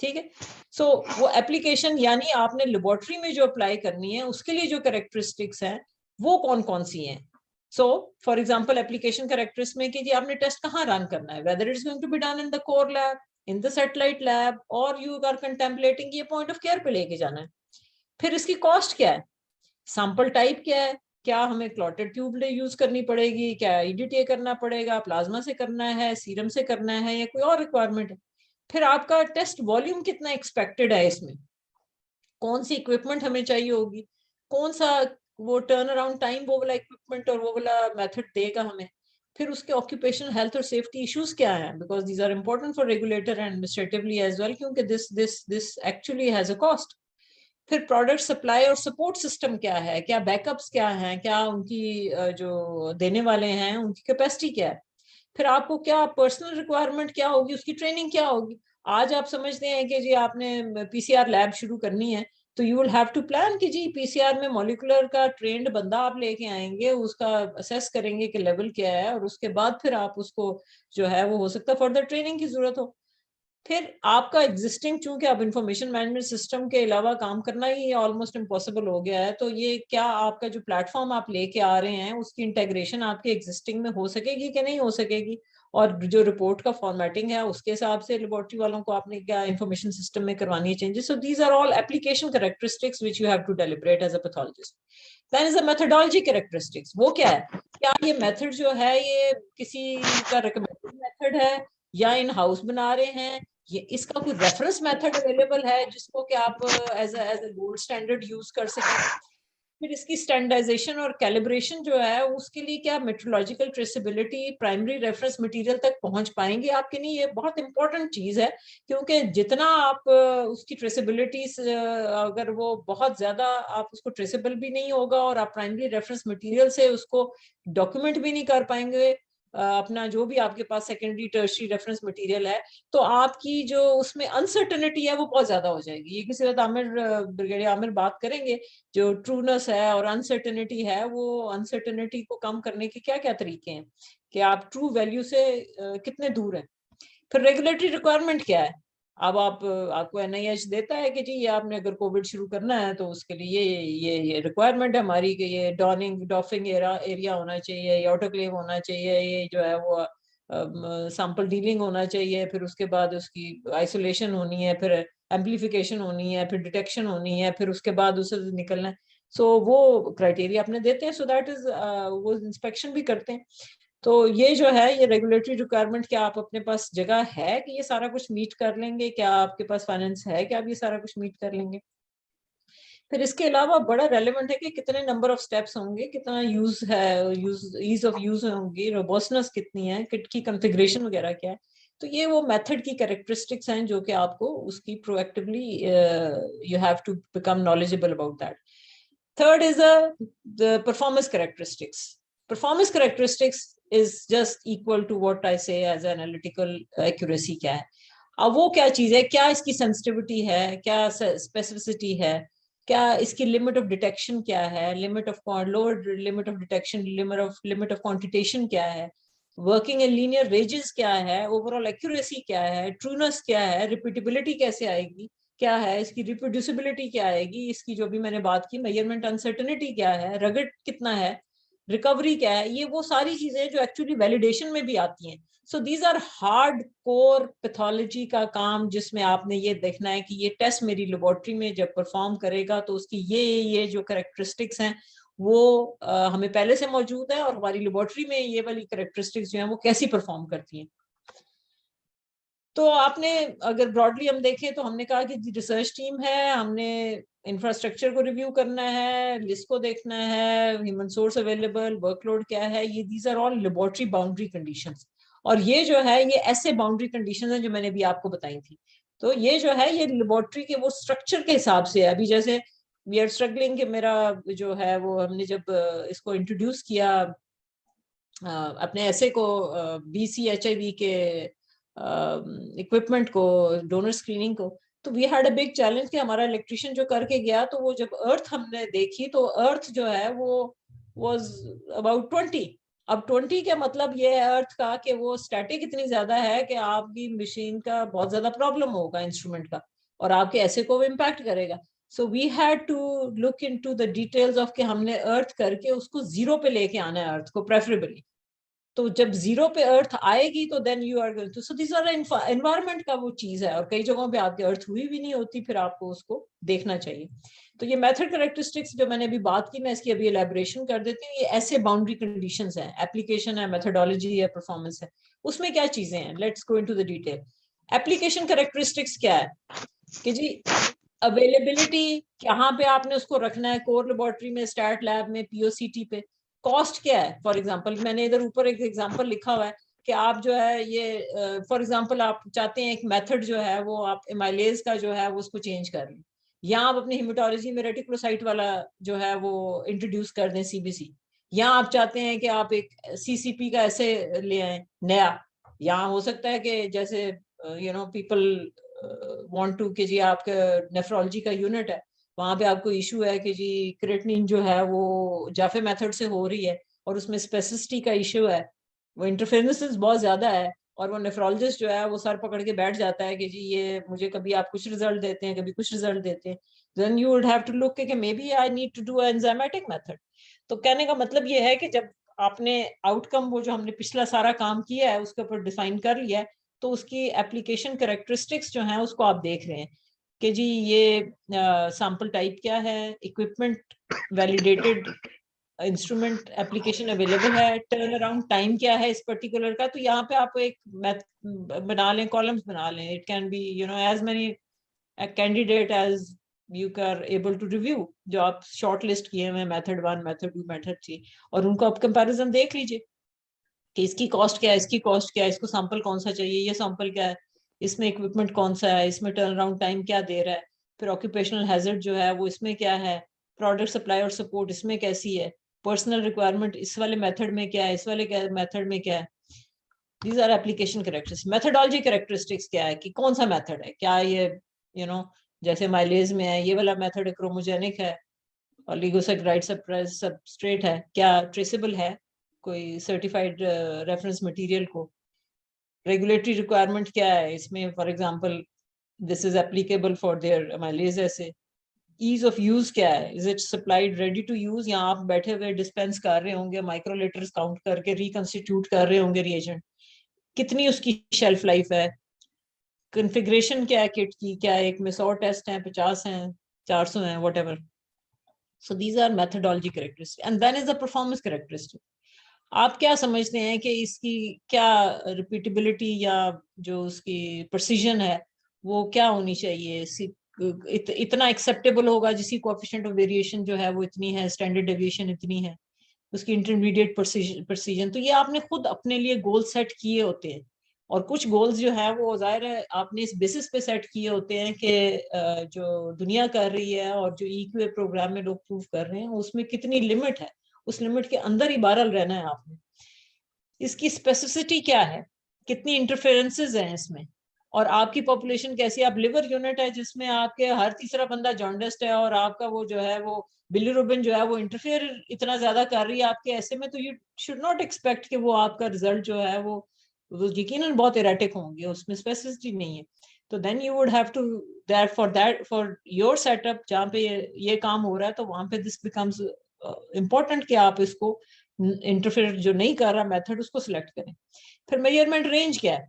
Speaker 2: ٹھیک ہے. سو وہ اپلیکیشن یعنی آپ نے لیبورٹری میں جو اپلائی کرنی ہے اس کے لیے جو کریکٹرسٹکس ہیں وہ کون کون سی ہیں. سو فار ایگزامپل اپلیکیشن کریکٹرس میں کہ جی آپ نے ٹیسٹ کہاں رن کرنا ہے, whether it's going to be done in the core lab, in the satellite lab, or you are contemplating یہ پوائنٹ آف کیئر پہ لے کے جانا ہے. پھر اس کی کاسٹ کیا ہے, سیمپل ٹائپ کیا ہے, کیا ہمیں کلوٹڈ ٹیوب یوز کرنی پڑے گی, کیا EDTA کرنا پڑے گا, پلازما سے کرنا ہے, سیرم سے کرنا ہے, یا کوئی اور ریکوائرمنٹ ہے. پھر آپ کا ٹیسٹ والیوم کتنا ایکسپیکٹڈ ہے, اس میں کون سی اکوپمنٹ ہمیں چاہیے ہوگی, کون سا وہ ٹرن اراؤنڈ ٹائم وہ والا اکوپمنٹ اور وہ والا میتھڈ دے گا ہمیں. پھر اس کے آکوپیشنل ہیلتھ اور سیفٹی ایشوز کیا ہیں, because these are important for regulator and administratively as well, کیونکہ this actually has a cost. پھر پروڈکٹ سپلائی اور سپورٹ سسٹم کیا ہے, کیا بیک اپس کیا ہیں, کیا ان کی جو دینے والے ہیں ان کی کیپیسٹی کیا ہے. پھر آپ کو کیا پرسنل ریکوائرمنٹ کیا ہوگی, اس کی ٹریننگ کیا ہوگی. آج آپ سمجھتے ہیں کہ جی آپ نے PCR لیب شروع کرنی ہے, تو you will have to plan کہ جی PCR میں مولیکولر کا ٹرینڈ بندہ آپ لے کے آئیں گے, اس کا اسیس کریں گے کہ لیول کیا ہے, اور اس کے بعد پھر آپ اس کو جو ہے وہ ہو سکتا ہے فردر ٹریننگ کی ضرورت ہو. پھر آپ کا ایگزسٹنگ, چونکہ اب انفارمیشن مینجمنٹ سسٹم کے علاوہ کام کرنا ہی آلموسٹ امپاسبل ہو گیا ہے, تو یہ کیا آپ کا جو پلیٹ فارم آپ لے کے آ رہے ہیں اس کی انٹیگریشن آپ کے ایگزسٹنگ میں ہو سکے گی کہ نہیں ہو سکے گی, اور جو رپورٹ کا فارمیٹنگ ہے اس کے حساب سے لیبورٹری والوں کو آپ نے کیا انفارمیشن سسٹم میں کروانی ہے changes. So these are all application characteristics which you have to deliberate as a pathologist. Then is a methodology characteristics, وہ کیا ہے, کیا یہ میتھڈ جو ہے یہ کسی کا ریکمینڈیڈ میتھڈ ہے یا ان ہاؤس بنا رہے ہیں, یہ اس کا کوئی ریفرنس میتھڈ اویلیبل ہے جس کو کہ آپ as a gold standard use کر سکیں. پھر اس کی اسٹینڈرڈائزیشن اور کیلیبریشن جو ہے اس کے لیے کیا meteorological traceability primary reference material تک پہنچ پائیں گے آپ کے لیے, یہ بہت امپورٹنٹ چیز ہے, کیونکہ جتنا آپ اس کی ٹریسیبلٹی اگر وہ بہت زیادہ آپ اس کو ٹریسیبل بھی نہیں ہوگا اور آپ پرائمری ریفرنس مٹیریل سے اس کو ڈاکیومنٹ بھی نہیں کر پائیں گے اپنا جو بھی آپ کے پاس سیکنڈری ٹرشری ریفرنس مٹیریل ہے, تو آپ کی جو اس میں انسرٹنٹی ہے وہ بہت زیادہ ہو جائے گی. یہ کسی وقت بریگیڈیئر عامر بات کریں گے, جو ٹرونس ہے اور انسرٹنٹی ہے, وہ انسرٹنٹی کو کم کرنے کے کیا کیا طریقے ہیں کہ آپ ٹرو ویلیو سے کتنے دور ہیں. پھر ریگولیٹری ریکوائرمنٹ کیا ہے, اب آپ کو NIH دیتا ہے کہ جی یہ آپ نے اگر کووڈ شروع کرنا ہے تو اس کے لیے یہ ریکوائرمنٹ ہے ہماری کہ یہ ڈافنگ ایریا ہونا چاہیے, یہ آٹوکلیو ہونا چاہیے, یہ جو ہے وہ سیمپل ڈیلنگ ہونا چاہیے, پھر اس کے بعد اس کی آئسولیشن ہونی ہے, پھر ایمپلیفیکیشن ہونی ہے, پھر ڈیٹیکشن ہونی ہے, پھر اس کے بعد اسے نکلنا ہے. سو وہ کرائٹیریا اپنے دیتے ہیں, سو دیٹ از وہ انسپیکشن بھی کرتے ہیں. تو یہ جو ہے یہ ریگولیٹری ریکوائرمنٹ, کیا آپ اپنے پاس جگہ ہے کہ یہ سارا کچھ میٹ کر لیں گے, کیا آپ کے پاس فائنینس ہے کہ آپ یہ سارا کچھ میٹ کر لیں گے. پھر اس کے علاوہ بڑا ریلیونٹ ہے کہ کتنے نمبر آف سٹیپس ہوں گے, کتنا یوز ہے, ایز آف یوز ہوں گی, روبسٹنس کتنی ہے, کٹ کی کنفیگریشن وغیرہ کیا ہے. تو یہ وہ میتھڈ کی کریکٹرسٹکس ہیں جو کہ آپ کو اس کی proactively you have to become knowledgeable about that. Third is the performance characteristics. Performance characteristics is just equal to what I say as analytical accuracy کیا ہے. اب وہ کیا چیز ہے, کیا اس کی سینسٹیوٹی ہے, کیا اسپیسیفسٹی ہے, کیا اس کی لمٹ آف ڈیٹیکشن کیا ہے, limit of lower limit of detection, limit of quantitation کیا ہے, ورکنگ ان لینئر رینجز کیا ہے, اوور آل ایکوریسی کیا ہے, ٹرونس کیا ہے, ریپیٹیبلٹی کیسے آئے گی, کیا ہے اس کی ریپروڈیوسیبلٹی کیا آئے گی, اس کی جو بھی میں نے بات کی میجرمنٹ انسرٹنٹی کیا ہے, رگڈ کتنا ہے, ریکوری کیا ہے. یہ وہ ساری چیزیں جو ایکچولی ویلیڈیشن میں بھی آتی ہیں. So these are hardcore pathology کا کام, جس میں آپ نے یہ دیکھنا ہے کہ یہ ٹیسٹ میری لیبورٹری میں جب پرفارم کرے گا تو اس کی یہ جو کریکٹرسٹکس ہیں وہ ہمیں پہلے سے موجود ہے, اور ہماری لیبورٹری میں یہ والی کریکٹرسٹکس جو ہیں وہ کیسی پرفارم کرتی ہیں. تو آپ نے اگر براڈلی ہم دیکھیں تو ہم نے کہا کہ ریسرچ ٹیم ہے, ہم نے انفراسٹرکچر کو ریویو کرنا ہے, لسٹ کو دیکھنا ہے, human resource available, workload کیا ہے, یہ these are all laboratory boundary conditions. اور یہ جو ہے یہ ایسے باؤنڈری کنڈیشنز ہیں جو میں نے بھی آپ کو بتائی تھی. تو یہ جو ہے یہ لیبورٹری کے وہ اسٹرکچر کے حساب سے ہے. ابھی جیسے وی آر اسٹرگلنگ کہ میرا جو ہے وہ ہم نے جب اس کو انٹروڈیوس کیا اپنے ایسے کو BCHIV کے اکوپمنٹ کو, ڈونر اسکریننگ کو, تو we had a big challenge کہ ہمارا الیکٹریشین جو کر کے گیا تو وہ جب ارتھ ہم نے دیکھی تو ارتھ جو ہے وہ واز اباؤٹ 20. اب 20 کا مطلب یہ ہے ارتھ کا کہ وہ اسٹیٹک اتنی زیادہ ہے کہ آپ کی مشین کا بہت زیادہ پرابلم ہوگا انسٹرومنٹ کا اور آپ کے ایسے کو امپیکٹ کرے گا. So we had to look into the details of کہ ہم نے ارتھ کر کے اس کو 0 پہ لے کے آنا ہے ارتھ کو پریفریبلی. تو جب 0 پہ ارتھ آئے گی تو then you are going to so these are environment کا وہ چیز ہے اور کئی جگہوں پہ آپ کی ارتھ ہوئی بھی نہیں ہوتی, پھر آپ کو اس کو دیکھنا چاہیے. تو یہ میتھڈ کریکٹرسٹکس جو میں نے ابھی بات کی میں اس کی ابھی الیبوریشن کر دیتی ہوں. یہ ایسے باؤنڈری کنڈیشنز ہیں, اپلیکیشن ہے, میتھڈولوجی ہے, پرفارمنس ہے, اس میں کیا چیزیں ہیں. Let's go into the detail. Application characteristics کیا ہے کہ جی اویلیبلٹی کہاں پہ آپ نے اس کو رکھنا ہے, کور لیبورٹری میں, اسٹارٹ لیب میں, پی او سی ٹی پہ. کاسٹ کیا ہے, فار ایگزامپل میں نے ادھر اوپر ایک ایگزامپل لکھا ہوا ہے کہ آپ جو ہے یہ فار ایگزامپل آپ چاہتے ہیں ایک میتھڈ جو ہے وہ آپ ایمائلیز کا جو ہے وہ اس کو چینج کر لیں, یا آپ اپنی ہیمیٹالوجی میں ریٹیکولوسائٹ والا جو ہے وہ انٹروڈیوس کر دیں سی بی سی, یا آپ چاہتے ہیں کہ آپ ایک سی سی پی کا ایسے لے آئیں نیا, یا ہو سکتا ہے کہ جیسے you know people want to کہ جی آپ کا نیفرولوجی کا یونٹ ہے, وہاں پہ آپ کو ایشو ہے کہ جی کریٹنین جو ہے وہ جافے میتھڈ سے ہو رہی ہے اور اس میں اسپیسسٹی کا ایشو ہے, وہ انٹرفیرنسز بہت زیادہ ہے, اور وہ نیفرولوجسٹ جو ہے وہ سر پکڑ کے بیٹھ جاتا ہے کہ جی یہ مجھے کبھی آپ کچھ رزلٹ دیتے ہیں کبھی کچھ رزلٹ دیتے ہیں, then you would have to look کہ maybe I need to do an enzymatic method. تو کہنے کا مطلب یہ ہے کہ جب آپ نے آؤٹ کم وہ جو ہم نے پچھلا سارا کام کیا ہے اس کے اوپر ڈیفائن کر لیا ہے, تو اس کی اپلیکیشن کریکٹرسٹکس جو ہیں اس کو آپ دیکھ رہے ہیں کہ جی یہ سیمپل ٹائپ کیا ہے, equipment validated, instrument application available ہے, ٹرن اراؤنڈ ٹائم کیا ہے اس پرٹیکولر کا. تو یہاں پہ آپ ایک بنا لیں, کالمز بنا لیں, it can be you know as many candidate as you are able to review, جو آپ شارٹ لسٹ کیے ہوئے میتھڈ 1 میتھڈ 2 میتھڈ 3, اور ان کو آپ کمپیریزن دیکھ لیجئے کہ اس کی کاسٹ کیا ہے, اس کی کاسٹ کیا ہے, اس کو سیمپل کون سا چاہیے, یہ سیمپل کیا ہے, اس میں اکوپمنٹ کون سا ہے, اس میں ٹرن اراؤنڈ ٹائم کیا دے رہا ہے, پھر آکوپیشنل ہیزارڈ جو ہے وہ اس میں کیا ہے, پروڈکٹ سپلائی اور سپورٹ اس میں کیسی ہے, پرسنل ریکوائرمنٹ اس والے میتھڈ میں کیا ہے, اس والے میتھڈ میں کیا ہے. These are application characteristics. Methodology characteristics کیا ہے کہ کون سا میتھڈ ہے, کیا یہ یو نو جیسے مائلیز میں ہے یہ والا میتھڈ کروموجینک ہے اور لیگوسیکرائڈ سبسٹریٹ ہے, کیا ٹریسیبل ہے کوئی سرٹیفائڈ ریفرنس مٹیریل کو, ریگولیٹری ریکوائرمنٹ کیا ہے اس میں, for example this is applicable for their miles assay, ease of use کیا ہے, is it supplied ready to use, یا آپ بیٹھے ہوئے ڈسپینس کر رہے ہوں گے, مائکرو لیٹرز کاؤنٹ کر کے ریکنسٹیٹیوٹ کر رہے ہوں گے ری ایجنٹ, کتنی اس کی شیلف لائف ہے, کنفیگریشن کیا ہے کٹ کی, کیا ایک میں 100 ٹیسٹ ہیں, 50 ہیں, 400 ہیں, whatever. So these are methodology characteristic. And then is the performance characteristic. آپ کیا سمجھتے ہیں کہ اس کی کیا ریپیٹیبلٹی یا جو اس کی پرسیژن ہے وہ کیا ہونی چاہیے, اتنا ایکسیپٹیبل ہوگا جس کی کوفیشینٹ آف ویریشن جو ہے وہ اتنی ہے, اسٹینڈرڈ ڈیویشن اتنی ہے, اس کی انٹرمیڈیٹ پرسیژن. تو یہ آپ نے خود اپنے لیے گول سیٹ کیے ہوتے ہیں, اور کچھ گولز جو ہے وہ ظاہر ہے آپ نے اس بیسس پہ سیٹ کیے ہوتے ہیں کہ جو دنیا کر رہی ہے اور جو ای کیو اے پروگرام میں لوگ پروف کر رہے ہیں اس میں کتنی لمٹ ہے, اس لمٹ کے اندر ہی بہرحال رہنا ہے آپ نے. اس کی اسپیسیفسٹی کیا ہے, کتنی انٹرفیرنسز ہیں اس میں, اور آپ کی پاپولیشن کیسی, آپ لیور یونٹ ہے جس میں آپ کے ہر تیسرا بندہ جانڈسٹ ہے, اور آپ کا وہ جو ہے وہ بلی روبن جو ہے وہ انٹرفیئر اتنا زیادہ کر رہی ہے آپ کے, ایسے میں تو یو شوڈ ناٹ ایکسپیکٹ کہ وہ آپ کا رزلٹ جو ہے وہ یقیناً بہت ایریٹک ہوں گے, اس میں اسپیسیفسٹی نہیں ہے. تو then you would have to that for your setup جہاں پہ یہ کام ہو رہا ہے, تو وہاں پہ دس بیکمز امپورٹنٹ کہ آپ اس کو انٹرفیئر جو نہیں کر رہا میتھڈ اس کو سلیکٹ کریں. پھر میجرمنٹ رینج کیا ہے,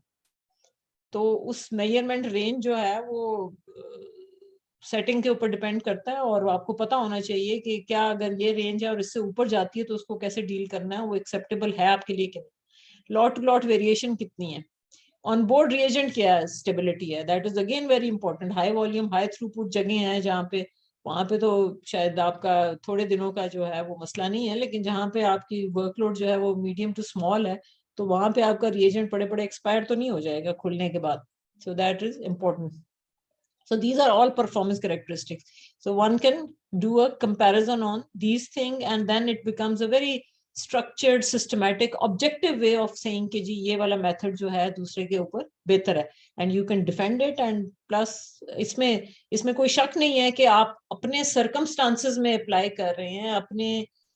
Speaker 2: تو اس میجرمنٹ رینج جو ہے وہ سیٹنگ کے اوپر ڈیپینڈ کرتا ہے, اور آپ کو پتا ہونا چاہیے کہ کیا اگر یہ رینج ہے اور اس سے اوپر جاتی ہے تو اس کو کیسے ڈیل کرنا ہے, وہ ایکسیپٹیبل ہے آپ کے لیے کہ نہیں. لاٹ ٹو لاٹ ویریشن کتنی ہے, آن بورڈ ری ایجنٹ کیا ہے, اسٹیبلٹی ہے, that is again very important. High volume high throughput جگہ ہیں جہاں پہ, وہاں پہ تو شاید آپ کا تھوڑے دنوں کا جو ہے وہ مسئلہ نہیں ہے, لیکن جہاں پہ آپ کی ورک لوڈ جو ہے وہ میڈیم ٹو اسمال ہے, تو وہاں پہ آپ کا ری ایجنٹ بڑے بڑے ایکسپائر تو نہیں ہو جائے گا کھلنے کے بعد. So that is important. So these are all performance characteristics. So one can do a comparison on these things, and then it becomes a very structured, systematic, objective way of saying کہ جی یہ والا میتھڈ جو ہے دوسرے کے اوپر بہتر ہے, and you can defend it. And plus اس میں کوئی شک نہیں ہے کہ آپ اپنے circumstances میں اپلائی کر رہے ہیں, اپنے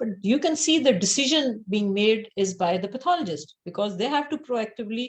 Speaker 2: but you can see the decision being made is by the pathologist because they have to proactively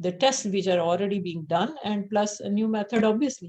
Speaker 2: the tests which are already being done and plus a new method obviously.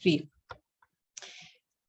Speaker 2: 3.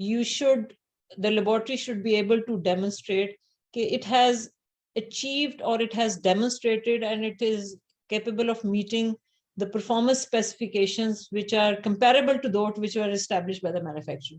Speaker 2: you should, the laboratory should be able to demonstrate that it has achieved or it has demonstrated and it is capable of meeting the performance specifications which are comparable to those which were established by the manufacturer.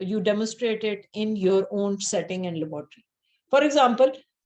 Speaker 2: you demonstrate it in your own setting and laboratory. For example,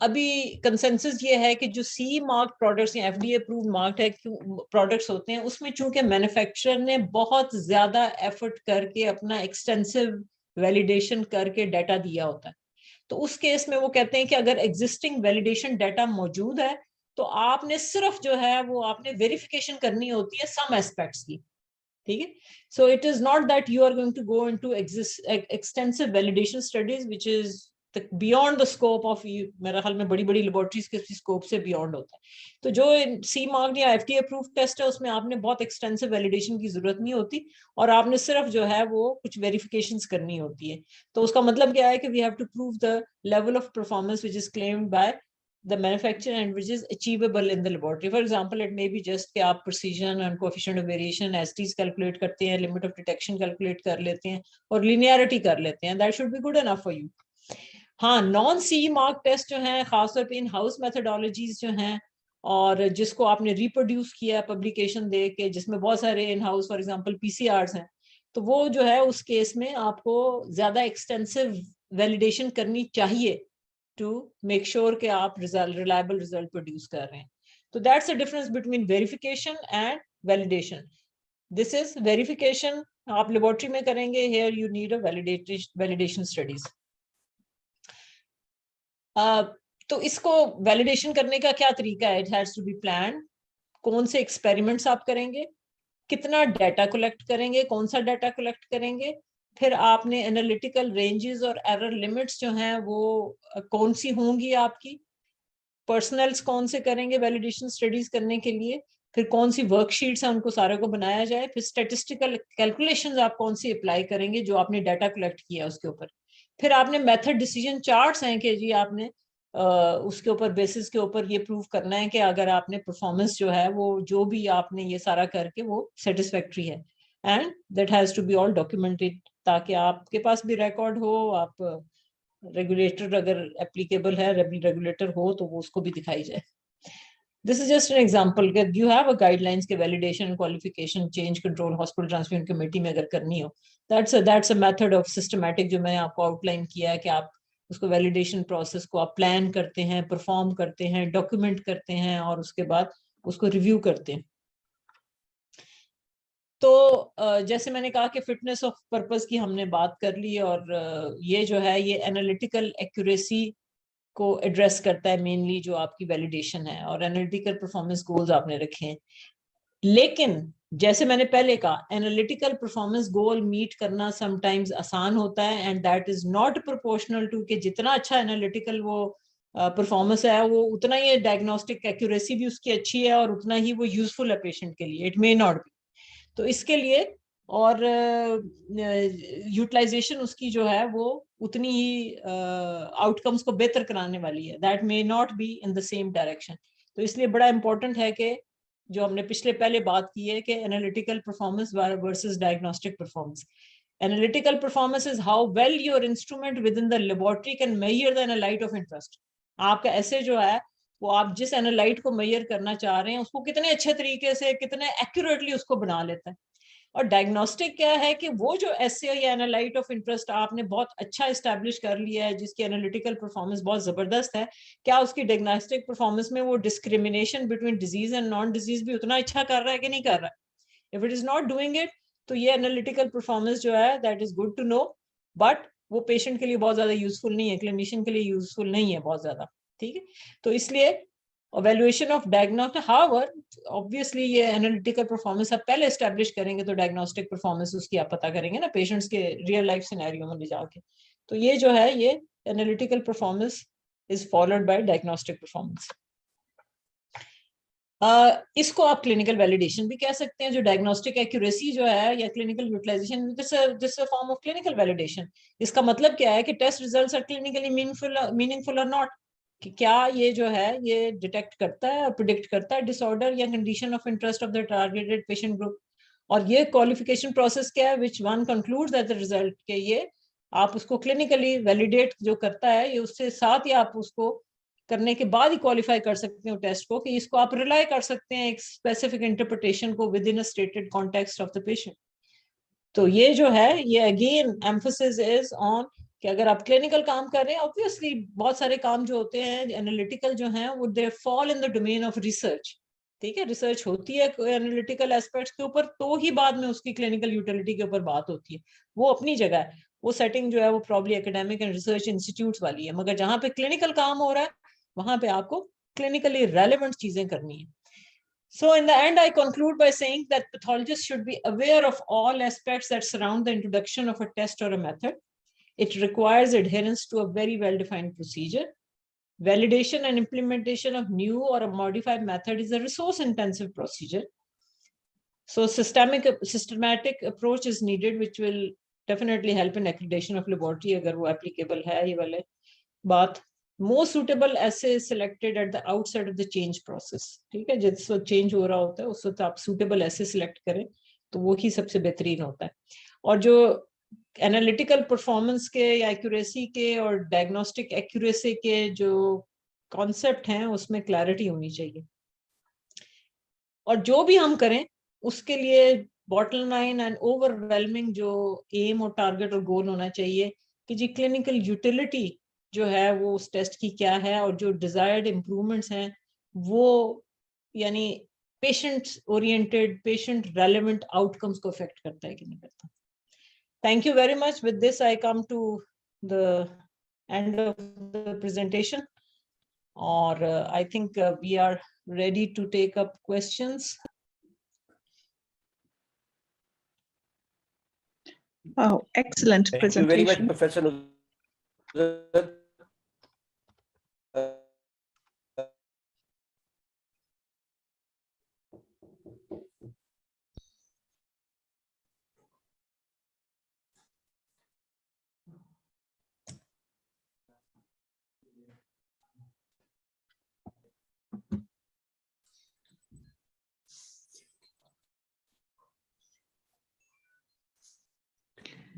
Speaker 2: ابھی کنسنسس یہ ہے کہ جو سی مارک پروڈکٹس یا F D A approved marked ہے پروڈکٹس ہوتے ہیں اس میں چونکہ مینوفیکچرر نے بہت زیادہ ایفرٹ کر کے اپنا ایکسٹینسو ویلیڈیشن کر کے ڈیٹا دیا ہوتا ہے, تو اس کیس میں وہ کہتے ہیں کہ اگر ایگزسٹنگ ویلیڈیشن ڈیٹا موجود ہے تو آپ نے صرف جو ہے وہ آپ نے ویریفیکیشن کرنی ہوتی ہے سم ایسپیکٹس کی, ٹھیک ہے. So it is not that you are going to go into extensive validation studies which is beyond the scope of, میرا خیال میں بڑی بڑی لیبورٹریز کے اسکوپ سے بیونڈ ہوتا ہے. تو جو سی مارک یا F D A approved test ہے اس میں آپ نے بہت ایکسٹینسو ویلیڈیشن کی ضرورت نہیں ہوتی, اور آپ نے صرف جو ہے وہ کچھ ویریفیکیشنز کرنی ہوتی ہے. تو اس کا مطلب کیا ہے کہ we have to prove the level of performance which is claimed by the manufacturer and which is achievable in the laboratory. For example, it may be just کہ آپ precision and coefficient of variation STs calculate کرتے ہیں, limit of detection calculate کر لیتے ہیں اور linearity کر لیتے ہیں. That should be good enough for you. ہاں, نان سی مارک ٹیسٹ جو ہیں خاص طور پہ ان ہاؤس میتھڈالوجیز جو ہیں اور جس کو آپ نے ریپروڈیوس کیا پبلیکیشن دے کے, جس میں بہت سارے in house for example P C Rs ہیں, تو وہ جو ہے اس کیس میں آپ کو زیادہ ایکسٹینسو ویلیڈیشن کرنی چاہیے ٹو میک شیور کہ آپ ریلائبل ریزلٹ پروڈیوس کر رہے ہیں. تو that's a difference between verification and validation. This is verification آپ لیبورٹری میں کریں گے, here you need a validation studies. تو اس کو ویلیڈیشن کرنے کا کیا طریقہ ہے؟ It has to be planned. کون سے ایکسپیریمنٹس آپ کریں گے, کتنا ڈیٹا کلیکٹ کریں گے, کون سا ڈیٹا کلیکٹ کریں گے, پھر آپ نے انالیٹیکل رینجز اور ایرر لمٹس جو ہیں وہ کون سی ہوں گی, آپ کی پرسنلز کون سے کریں گے ویلیڈیشن اسٹڈیز کرنے کے لیے, پھر کون سی ورک شیٹس ہیں ان کو سارے کو بنایا جائے, پھر اسٹیٹسٹیکل کیلکولیشنز آپ کون سی اپلائی کریں گے جو آپ نے ڈیٹا کلیکٹ کیا اس کے اوپر, پھر آپ نے میتھڈ ڈیسیجن چارٹس ہیں کہ جی آپ نے اس کے اوپر بیسس کے اوپر یہ پروف کرنا ہے کہ اگر آپ نے پرفارمنس جو ہے وہ جو بھی آپ نے یہ سارا کر کے وہ سیٹسفیکٹری ہے, and that has to be all documented تاکہ آپ کے پاس بھی ریکارڈ ہو, آپ ریگولیٹر اگر اپلیکیبل ہے ریگولیٹر ہو تو وہ اس کو بھی دکھائی جائے. This is just an example کہ you have a guidelines کے validation, qualification, change control, hospital transfer committee میں اگر کرنی ہو, that's a method of systematic جو میں نے آپ کو آؤٹ لائن کیا ہے کہ آپ اس کو ویلیڈیشن پروسیس کو آپ پلان کرتے ہیں, پرفارم کرتے ہیں, ڈاکیومنٹ کرتے ہیں اور اس کے بعد اس کو ریویو کرتے ہیں. تو جیسے میں نے کہا کہ فٹنس آف پرپز کی ہم نے بات کر لی, اور یہ جو ہے یہ انالیٹیکل ایکوریسی کو ایڈریس کرتا ہے مینلی جو آپ کی ویلیڈیشن ہے, اور انالیٹیکل پرفارمنس گولز آپ نے رکھے ہیں. لیکن جیسے میں نے پہلے کہا انالیٹیکل پرفارمنس گول میٹ کرنا سم ٹائمز آسان ہوتا ہے, and that is not proportional to کہ جتنا اچھا انالیٹیکل وہ پرفارمنس ہے وہ اتنا ہی ڈائگنوسٹک ایکوریسی بھی اس کی اچھی ہے اور اتنا ہی وہ یوزفل ہے پیشنٹ کے لیے, اٹ مے ناٹ بی. تو اس کے لیے اور یوٹیلائزیشن اس کی جو ہے وہ اتنی ہی آؤٹ کمس کو بہتر کرانے والی ہے, that may not be in the same direction. تو اس لیے بڑا امپورٹنٹ ہے کہ جو ہم نے پہلے بات کی ہے کہ analytical performance versus diagnostic performance. Analytical performance is how well your instrument within the laboratory can measure the analyte of interest. آپ کا ایسے جو ہے وہ آپ جس انالائٹ کو میئر کرنا چاہ رہے ہیں اس کو کتنے اچھے طریقے سے کتنے ایکوریٹلی اس کو بنا لیتا ہے. اور ڈائگنوسٹک کیا ہے کہ وہ جو ایسے یا انالائٹ آف انٹرسٹ آپ نے بہت اچھا اسٹیبلش کر لیا ہے, جس کی انالیٹیکل پرفارمنس بہت زبردست ہے, کیا اس کی ڈائگنوسٹک پرفارمنس میں وہ discrimination between disease and non disease بھی اتنا اچھا کر رہا ہے کہ نہیں کر رہا ہے. If it is not doing it تو یہ انالیٹیکل پرفارمنس جو ہے that is good to know, but وہ پیشنٹ کے لیے بہت زیادہ یوزفل نہیں ہے, کلینیشین کے لیے یوزفل نہیں ہے بہت زیادہ, ٹھیک ہے. تو اس لیے evaluation of diagnostic, however obviously یہ انالیٹیکل پرفارمنس آپ پہلے اسٹیبلش کریں گے تو ڈائگنوسٹک پرفارمنس اس کی آپ پتہ کریں گے نا پیشنٹس کے ریئل لائف سینیریو میں لے جا کے. تو یہ جو ہے یہ analytical performance is followed by diagnostic performance. اس کو آپ کلینکل ویلیڈیشن بھی کہہ سکتے ہیں, جو ڈائگنوسٹک ایکوریسی جو ہے یا clinical utilization, this form of clinical validation. اس کا مطلب کیا ہے کہ test results are clinically meaningful اور ناٹ, کہ کیا یہ جو ہے یہ ڈیٹیکٹ کرتا ہے اور پریڈکٹ کرتا ہے disorder or condition of interest of the targeted patient group. اور یہ کوالیفیکیشن پروسیس کیا ہے which one concludes at the result, کہ یہ آپ اس کو کلینکلی ویلیڈیٹ جو کرتا ہے یہ اس سے ساتھ ہی آپ اس کو کرنے کے بعد ہی کوالیفائی کر سکتے ہیں ٹیسٹ کو, کہ اس کو آپ ریلائی کر سکتے ہیں ایک اسپیسیفک انٹرپریٹیشن کو with in a stated context of the patient. تو یہ جو ہے یہ اگین ایمفسس از آن کہ اگر آپ کلینکل کام کر رہے ہیں, obviously بہت سارے کام جو ہوتے ہیں انالیٹیکل جو ہیں وہ they fall in the domain of research. ٹھیک ہے, ریسرچ ہوتی ہے انالیٹیکل ایسپیکٹس کے اوپر, تو ہی بعد میں اس کی کلینکل یوٹیلٹی کے اوپر بات ہوتی ہے. وہ اپنی جگہ ہے, وہ سیٹنگ جو ہے وہ probably academic and research institutes والی ہے, مگر جہاں پہ کلینکل کام ہو رہا ہے وہاں پہ آپ کو کلینکلی ریلیونٹ چیزیں کرنی ہیں. So in the end, I conclude by saying that pathologists should be aware of all aspects that surround the introduction of a test or a method. It requires adherence to a very well-defined procedure. Validation and implementation of new or a modified method is a resource-intensive procedure. So systematic approach is needed, which will definitely help in accreditation of laboratory agar wo applicable hai ye wale baat. Most suitable assay is selected at the outset of the change process. ٹھیک ہے, جس وقت چینج ہو رہا ہوتا ہے اس وقت آپ suitable assay select کریں تو وہی سب سے بہترین ہوتا ہے. اور جو انالیٹیکل پرفارمنس کے یا ایکوریسی کے اور ڈائگنوسٹک ایکوریسی کے جو کانسیپٹ ہیں اس میں کلیئرٹی ہونی چاہیے. اور جو بھی ہم کریں اس کے لیے bottom line and over whelming جو ایم اور ٹارگیٹ اور گول ہونا چاہیے کہ جی کلینکل یوٹیلٹی جو ہے وہ اس ٹیسٹ کی کیا ہے, اور جو ڈیزائرڈ امپروومنٹس ہیں وہ یعنی patient oriented patient relevant outcomes کو افیکٹ کرتا ہے کہ نہیں کرتا. Thank you very much. With this, I come to the end of the presentation. Or I think we are ready to take up questions.
Speaker 6: Wow, excellent
Speaker 1: Thank you very much,
Speaker 6: presentation.
Speaker 1: Professor Nusrat.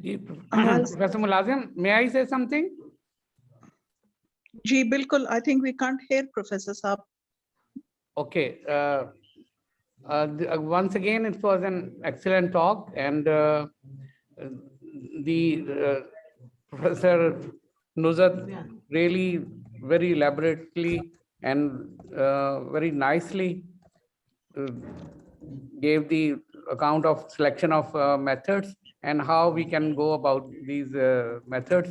Speaker 4: Professor Mulazim, may I say something?
Speaker 6: Ji, bilkul. I think we can't hear Professor Saab.
Speaker 4: Okay. Once again, it was an excellent talk, and Professor Nusrat really very elaborately and very nicely gave the account of selection of methods and how we can go about these methods.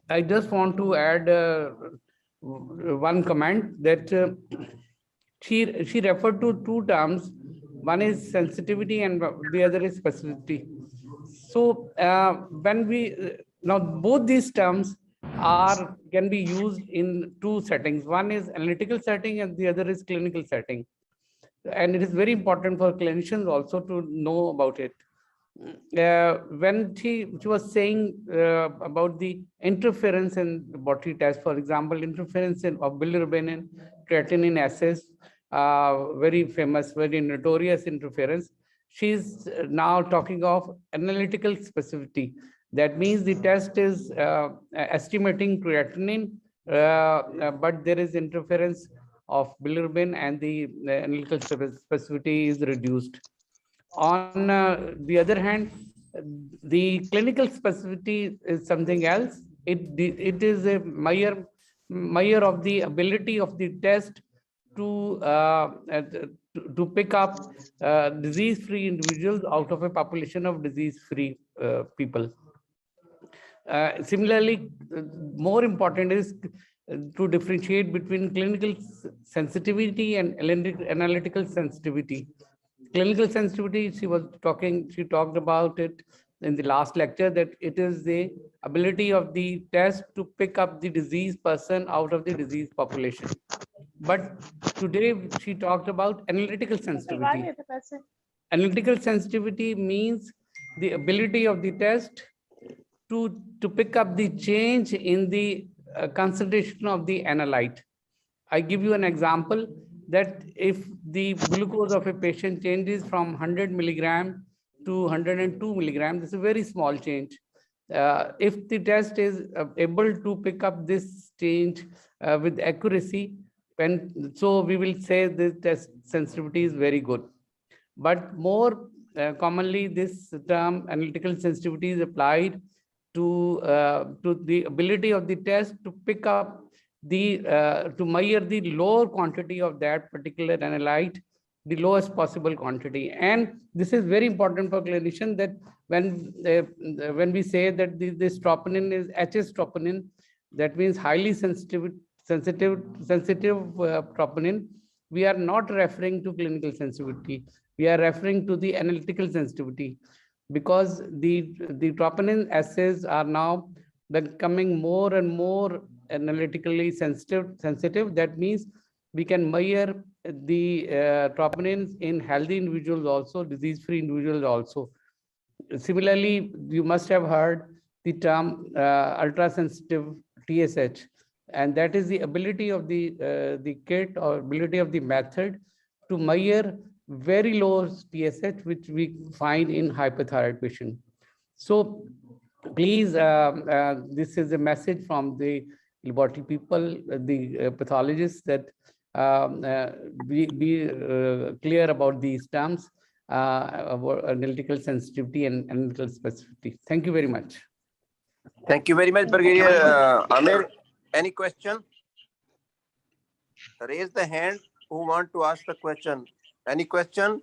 Speaker 4: I just want to add one comment that she referred to two terms. One is sensitivity and the other is specificity. So when we now both these terms can be used in two settings. One is analytical setting and the other is clinical setting. And it is very important for clinicians also to know about it. When she was saying about the interference in laboratory tests, for example, interference of bilirubin and creatinine assays, very famous, very notorious interference. She's now talking of analytical specificity. That means the test is estimating creatinine, but there is interference of bilirubin and the analytical specificity is reduced. On the other hand, the clinical specificity is something else. It is a measure of the ability of the test to pick up disease-free individuals out of a population of disease-free people. Similarly, more important is to differentiate between clinical sensitivity and analytical sensitivity. Clinical sensitivity, she talked about it in the last lecture, that it is the ability of the test to pick up the diseased person out of the diseased population. But today she talked about analytical sensitivity. Analytical sensitivity means the ability of the test to pick up the change in the concentration of the analyte. I give you an example that if the glucose of a patient changes from 100 milligram to 102 milligram, this is a very small change. If the test is able to pick up this change with accuracy, so we will say the test sensitivity is very good. But more commonly, this term analytical sensitivity is applied to the ability of the test to pick up the to measure the lower quantity of that particular analyte, the lowest possible quantity. And this is very important for clinician, that when we say that this troponin is HS troponin, that means highly sensitive troponin, we are not referring to clinical sensitivity, we are referring to the analytical sensitivity, because the troponin assays are now becoming more and more analytically sensitive. That means we can measure the troponins in healthy individuals also, disease-free individuals also. Similarly, you must have heard the term ultra-sensitive TSH, and that is the ability of the kit or ability of the method to measure very low TSH, which we find in hypothyroid patient. So please, this is a message from the laboratory people, the pathologists, that be clear about these terms, about analytical sensitivity and analytical specificity. Thank you very much.
Speaker 7: Thank you very much, Brigadier Amir. Any question? Raise the hand who want to ask the question. Any question?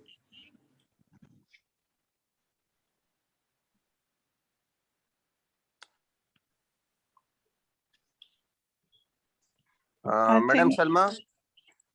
Speaker 7: Madam Salma?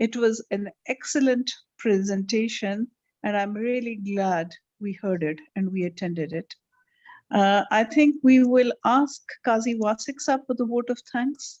Speaker 6: It was an excellent presentation and I'm really glad we heard it and we attended it. I think we will ask Qazi Wasik Sahab for the vote of thanks.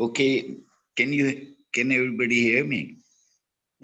Speaker 8: Okay, can everybody hear me?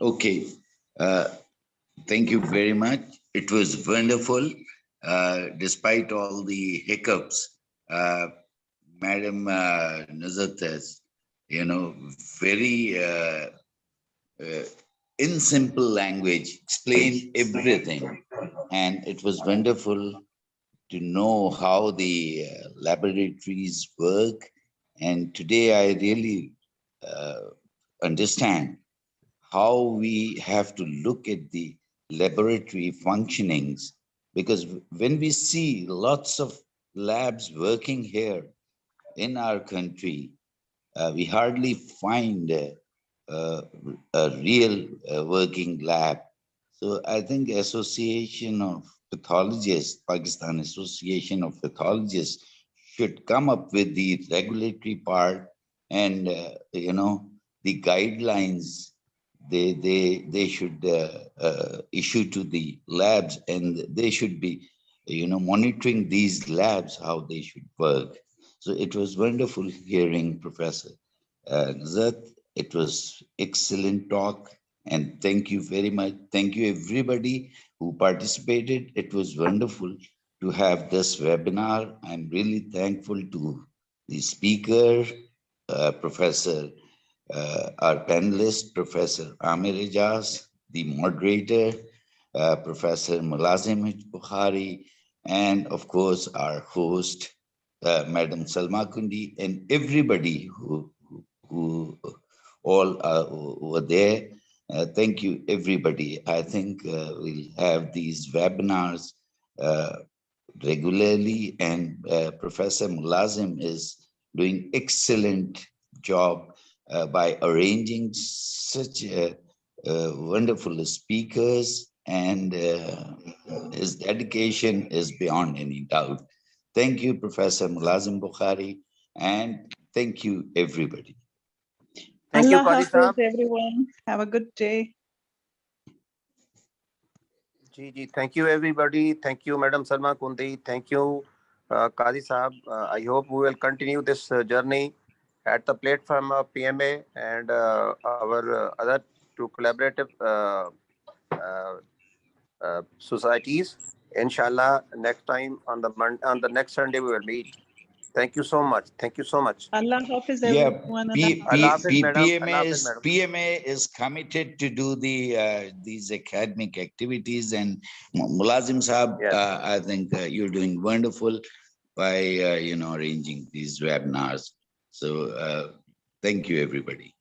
Speaker 8: Okay, thank you very much. It was wonderful, despite all the hiccups. Madam Nuzhat has, very in simple language explained everything, and it was wonderful to know how the laboratories work. And today I really understand how we have to look at the laboratory functionings, because when we see lots of labs working here in our country, we hardly find a real working lab. So I think Association of Pathologists, Pakistan Association of Pathologists, should come up with the regulatory part and the guidelines they should issue to the labs, and they should be monitoring these labs how they should work. So it was wonderful hearing Professor Nuzhat. It was excellent talk, and thank you very much. Thank you everybody who participated. It was wonderful to have this webinar. I'm really thankful to the speaker, Professor, our panelist, Professor Amir Ijaz, the moderator, Professor Mulazim Bukhari, and of course our host, Madam Salma Kundi, and everybody who all were there. Thank you, everybody. I think we'll have these webinars regularly, and Professor Mulazim is doing excellent job by arranging such wonderful speakers, and his dedication is beyond any doubt. Thank you, Professor Mulazim Bukhari, and thank you, everybody.
Speaker 7: Thank you,
Speaker 6: Allah
Speaker 7: Qazi Sahab.
Speaker 6: Hafiz, everyone. Have a good day.
Speaker 7: Thank you, everybody. Thank you, Madam Salma Kundi. Thank you, Qazi Sahab. I hope we will continue this journey at the platform of PMA and our other two collaborative societies. Inshallah, next time on the next Sunday we will meet. Thank you so much. Thank you so much.
Speaker 6: Allah Hafiz
Speaker 8: Yeah,
Speaker 6: everyone.
Speaker 7: Allah Hafiz, madam. Allah Hafiz, madam.
Speaker 8: PMA is committed to do these academic activities, and Mulazim Saab,
Speaker 7: Yes.
Speaker 8: I think you're doing wonderful by arranging these webinars. So thank you, everybody.